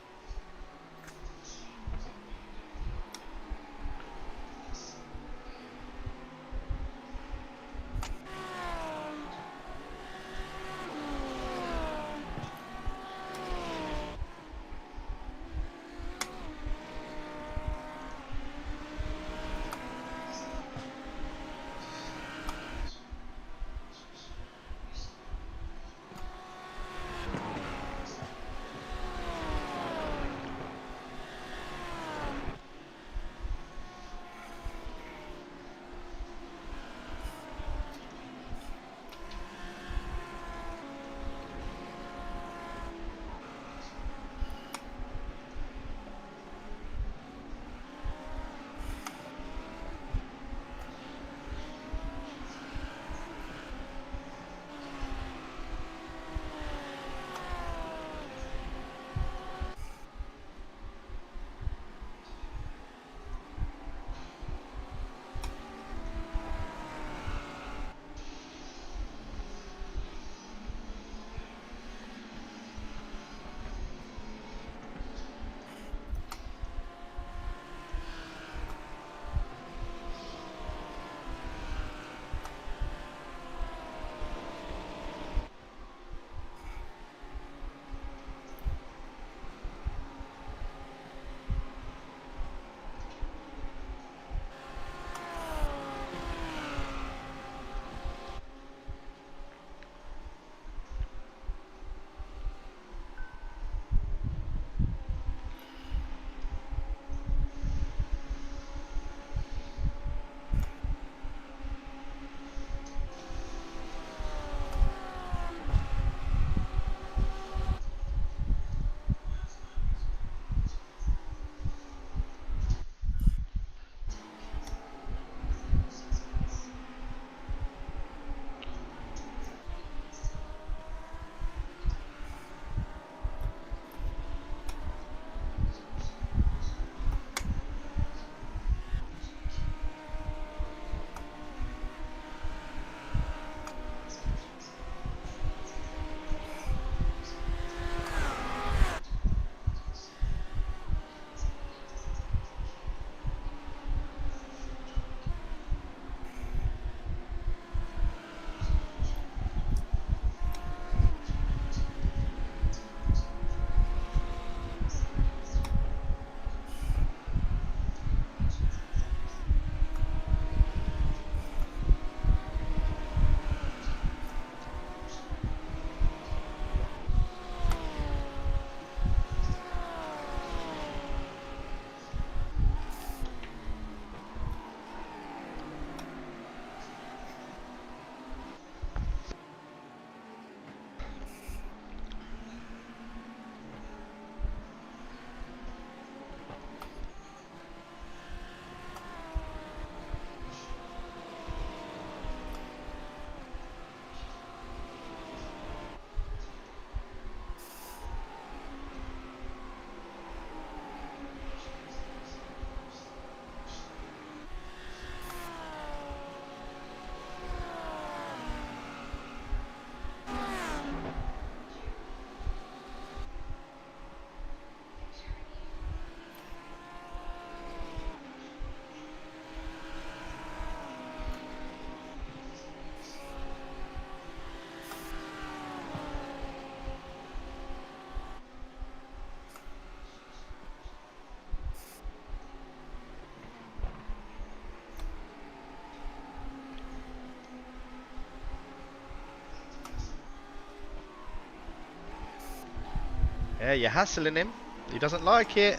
Yeah, you're hassling him. He doesn't like it.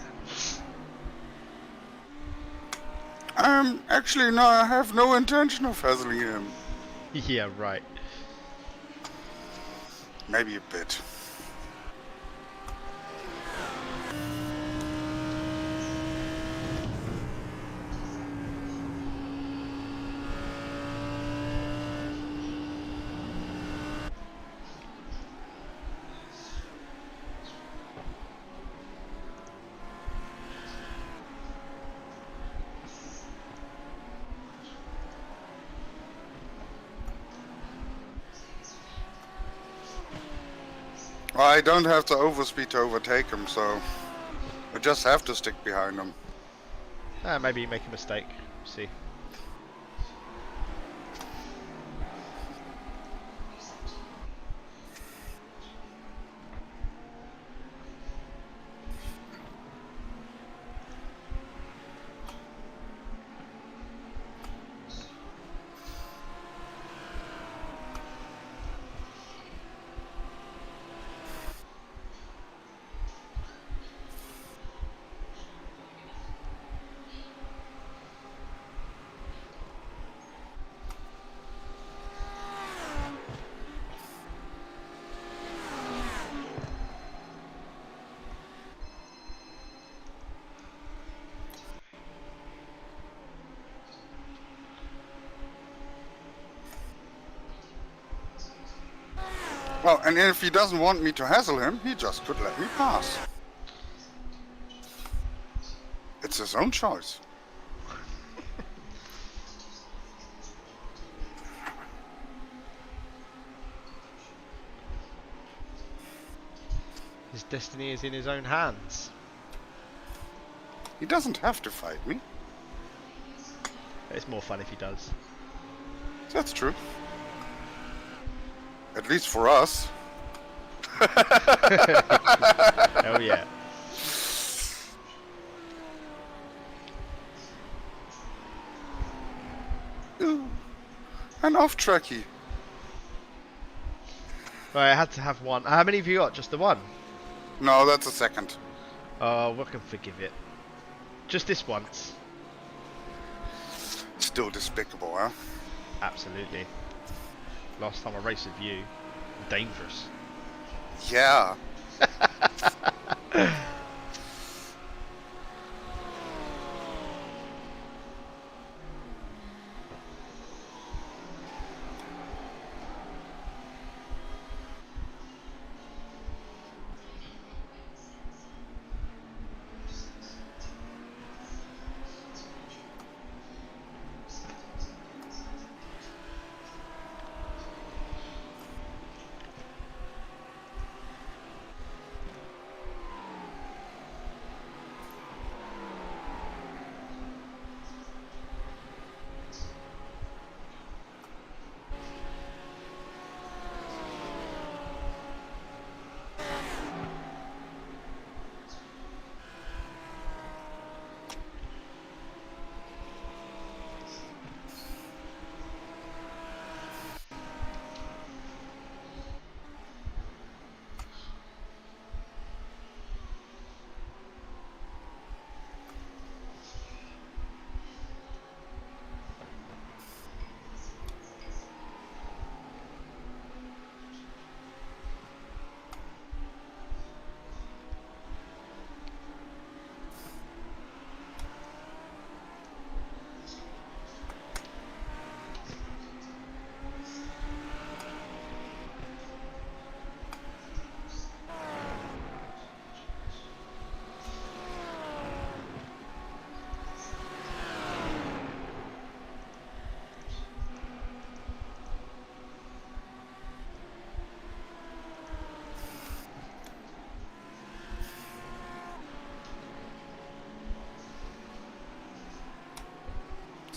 Actually, no, I have no intention of hassling him. Yeah, right. Maybe a bit. I don't have to overspeed to overtake him, so I just have to stick behind him. Maybe you make a mistake. See. Well, and if he doesn't want me to hassle him, he just could let me pass. It's his own choice. His destiny is in his own hands. He doesn't have to fight me. It's more fun if he does. That's true. At least for us. Hell yeah. Ooh, an off-tracky. Right, I had to have one. How many have you got? Just the one? No, that's a second. Oh, we can forgive it. Just this once. Still despicable, huh? Absolutely. Last time I raced with you, dangerous. Yeah.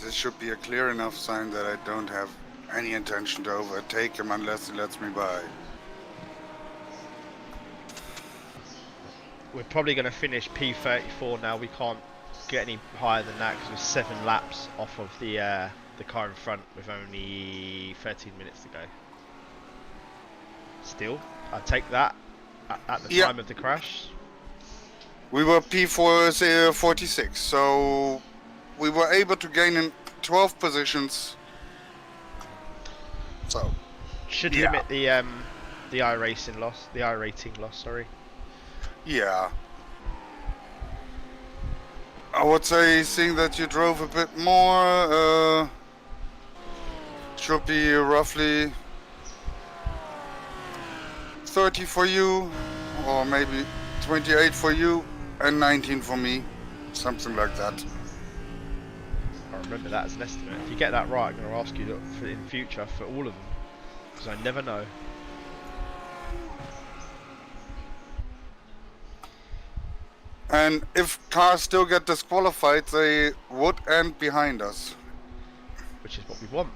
This should be a clear enough sign that I don't have any intention to overtake him unless he lets me by. We're probably going to finish P34 now. We can't get any higher than that because we're 7 laps off of the car in front with only 13 minutes to go. Still, I'd take that at the time of the crash. We were P46, so we were able to gain in 12 positions. So should limit the iRacing loss, the iRating loss. Sorry. Yeah. I would say, seeing that you drove a bit more, should be roughly 30 for you, or maybe 28 for you, and 19 for me. Something like that. I remember that as an estimate. If you get that right, I'm going to ask you for in future for all of them, because I never know. And if cars still get disqualified, they would end behind us. Which is what we want.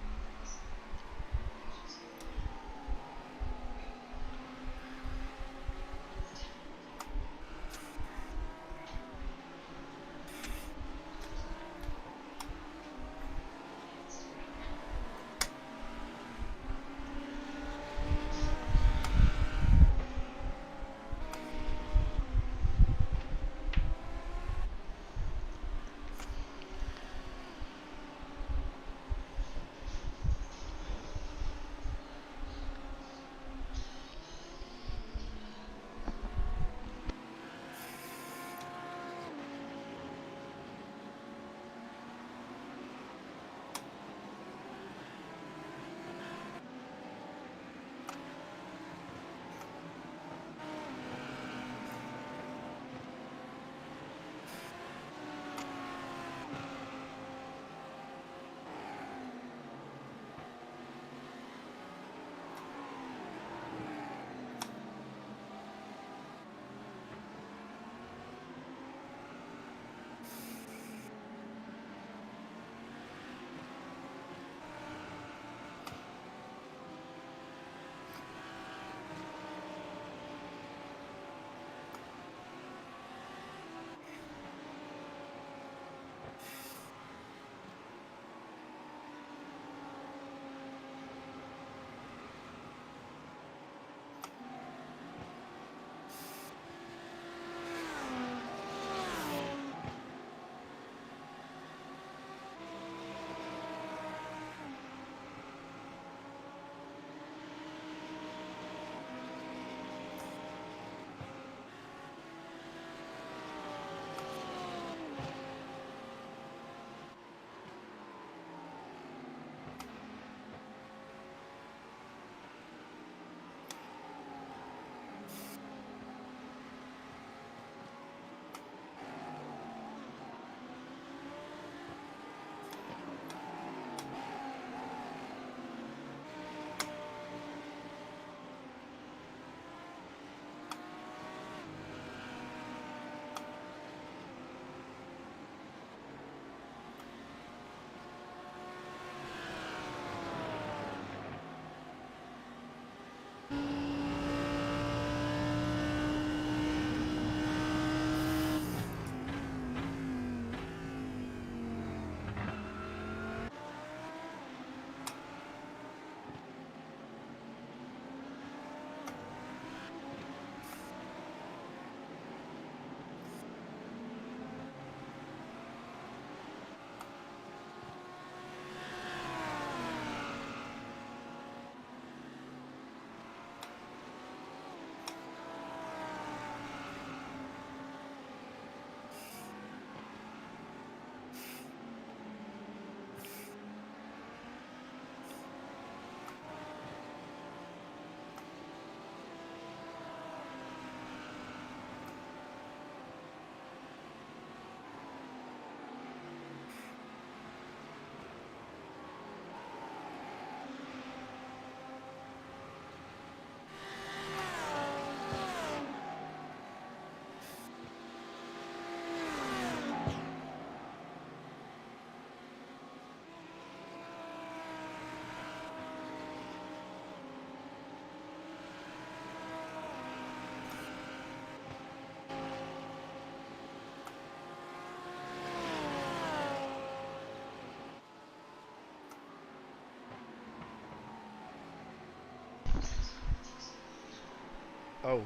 Oh.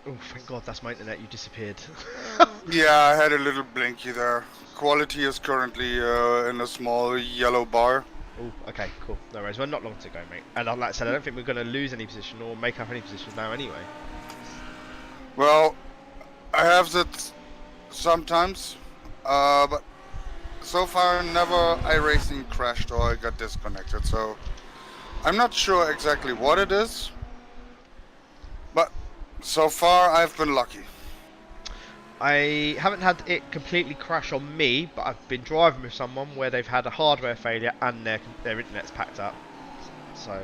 Oh, thank God, that's my internet. You disappeared. Yeah, I had a little blinky there. Quality is currently in a small yellow bar. Oh, okay, cool. No worries. Well, not long to go, mate. And like I said, I don't think we're going to lose any position or make up any positions now anyway. Well, I have that sometimes, but so far never iRacing crashed or I got disconnected, so I'm not sure exactly what it is, but so far I've been lucky. I haven't had it completely crash on me, but I've been driving with someone where they've had a hardware failure and their internet's packed up. So,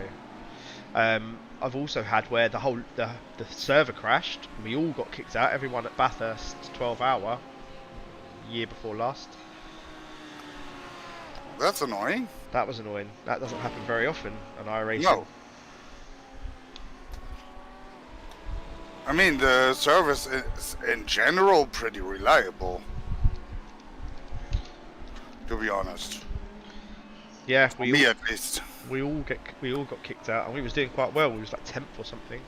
I've also had where the server crashed. And we all got kicked out. Everyone at Bathurst 12 hour year before last. That's annoying. That was annoying. That doesn't happen very often on iRacing. No. I mean, the service is in general pretty reliable, to be honest. Yeah, For me at least. we all got kicked out, and we was doing quite well. We was like 10th or something.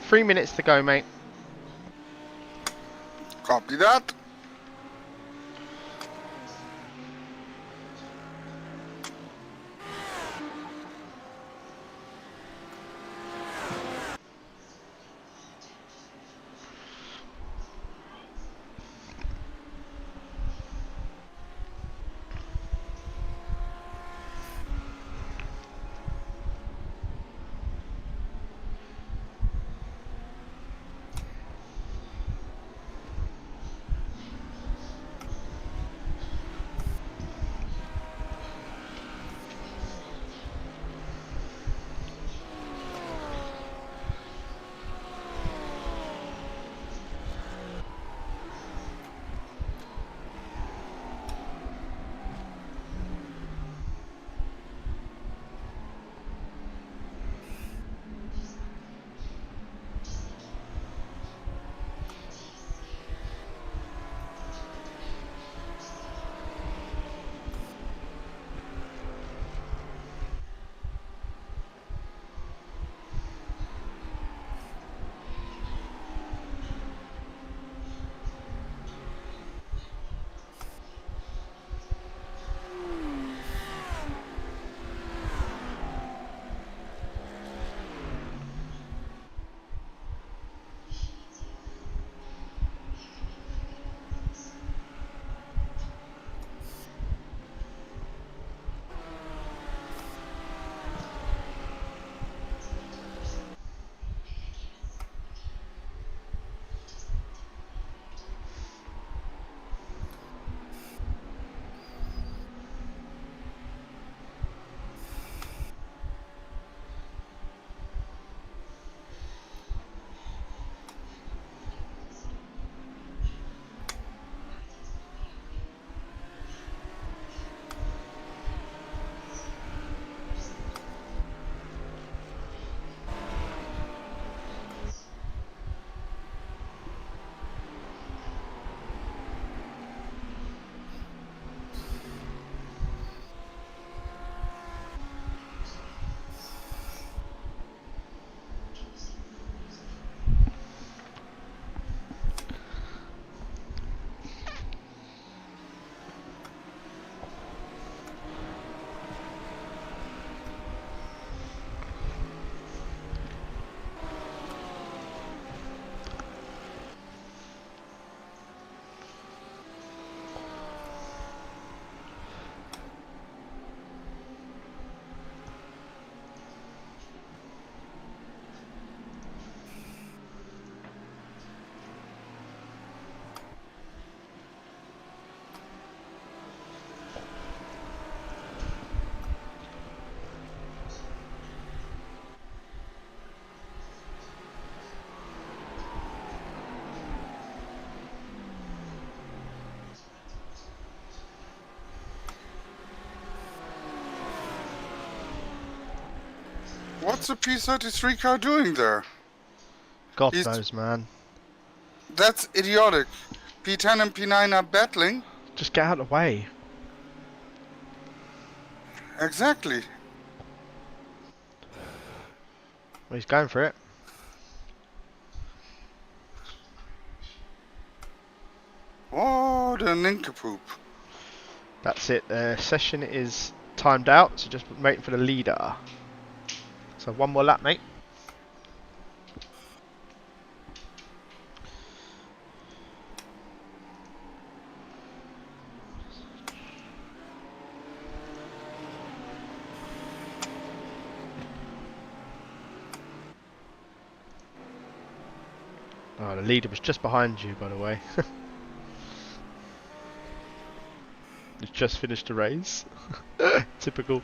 Three minutes to go, mate. Copy that. What's the P33 car doing there? God He's knows, man. That's idiotic. P10 and P9 are battling. Just get out of the way. Exactly. Well, he's going for it. Oh, the nincompoop. That's it. The session is timed out, so just waiting for the leader. So one more lap, mate. Oh, the leader was just behind you, by the way. He's just finished the race. Typical.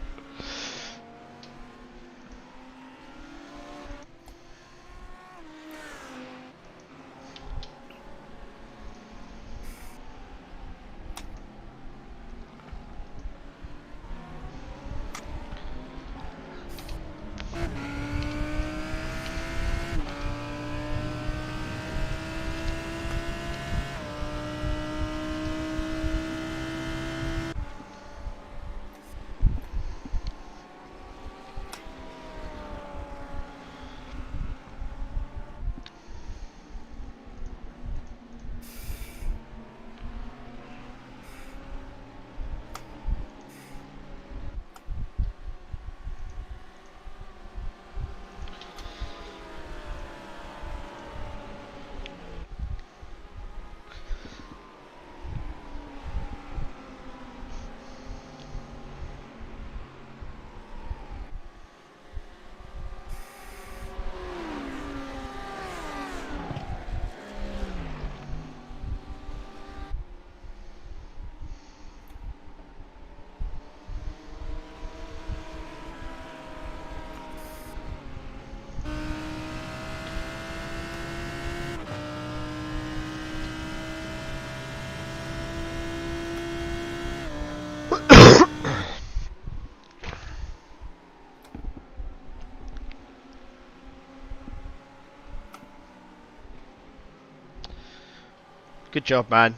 Good job, man.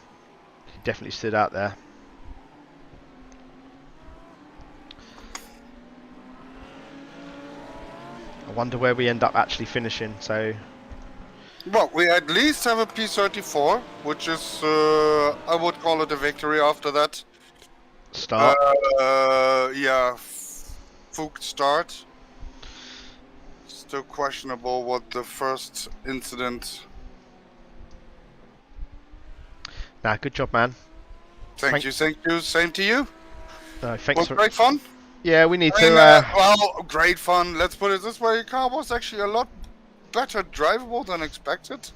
He definitely stood out there. I wonder where we end up actually finishing. So, Well, we at least have a P34, which is, I would call it a victory after that. start. Yeah, Fook start. Still questionable what the first incident. Nah, good job, man. Thank you. Same to you. No, thanks Was for. great fun. Yeah, we need I mean, to. well, great fun. Let's put it this way: the car was actually a lot better drivable than expected.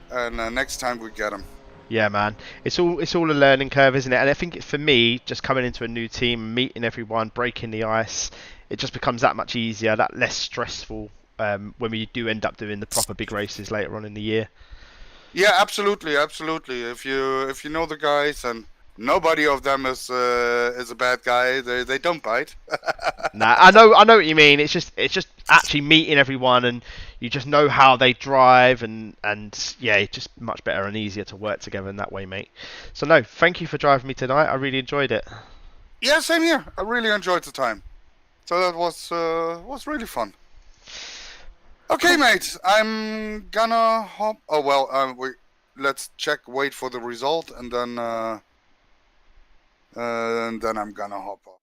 And next time we get him. Yeah, man. It's all a learning curve, isn't it? And I think for me, just coming into a new team, meeting everyone, breaking the ice, it just becomes that much easier, that less stressful when we do end up doing the proper big races later on in the year. Yeah, absolutely, absolutely. If you know the guys, and nobody of them is a bad guy, they don't bite. Nah, I know what you mean. It's just actually meeting everyone, and you just know how they drive, and yeah, it's just much better and easier to work together in that way, mate. So no, thank you for driving me tonight. I really enjoyed it. Yeah, same here. I really enjoyed the time. So that was really fun. Okay, Cool. mate. I'm gonna hop. Oh well, let's wait for the result, and then I'm gonna hop off.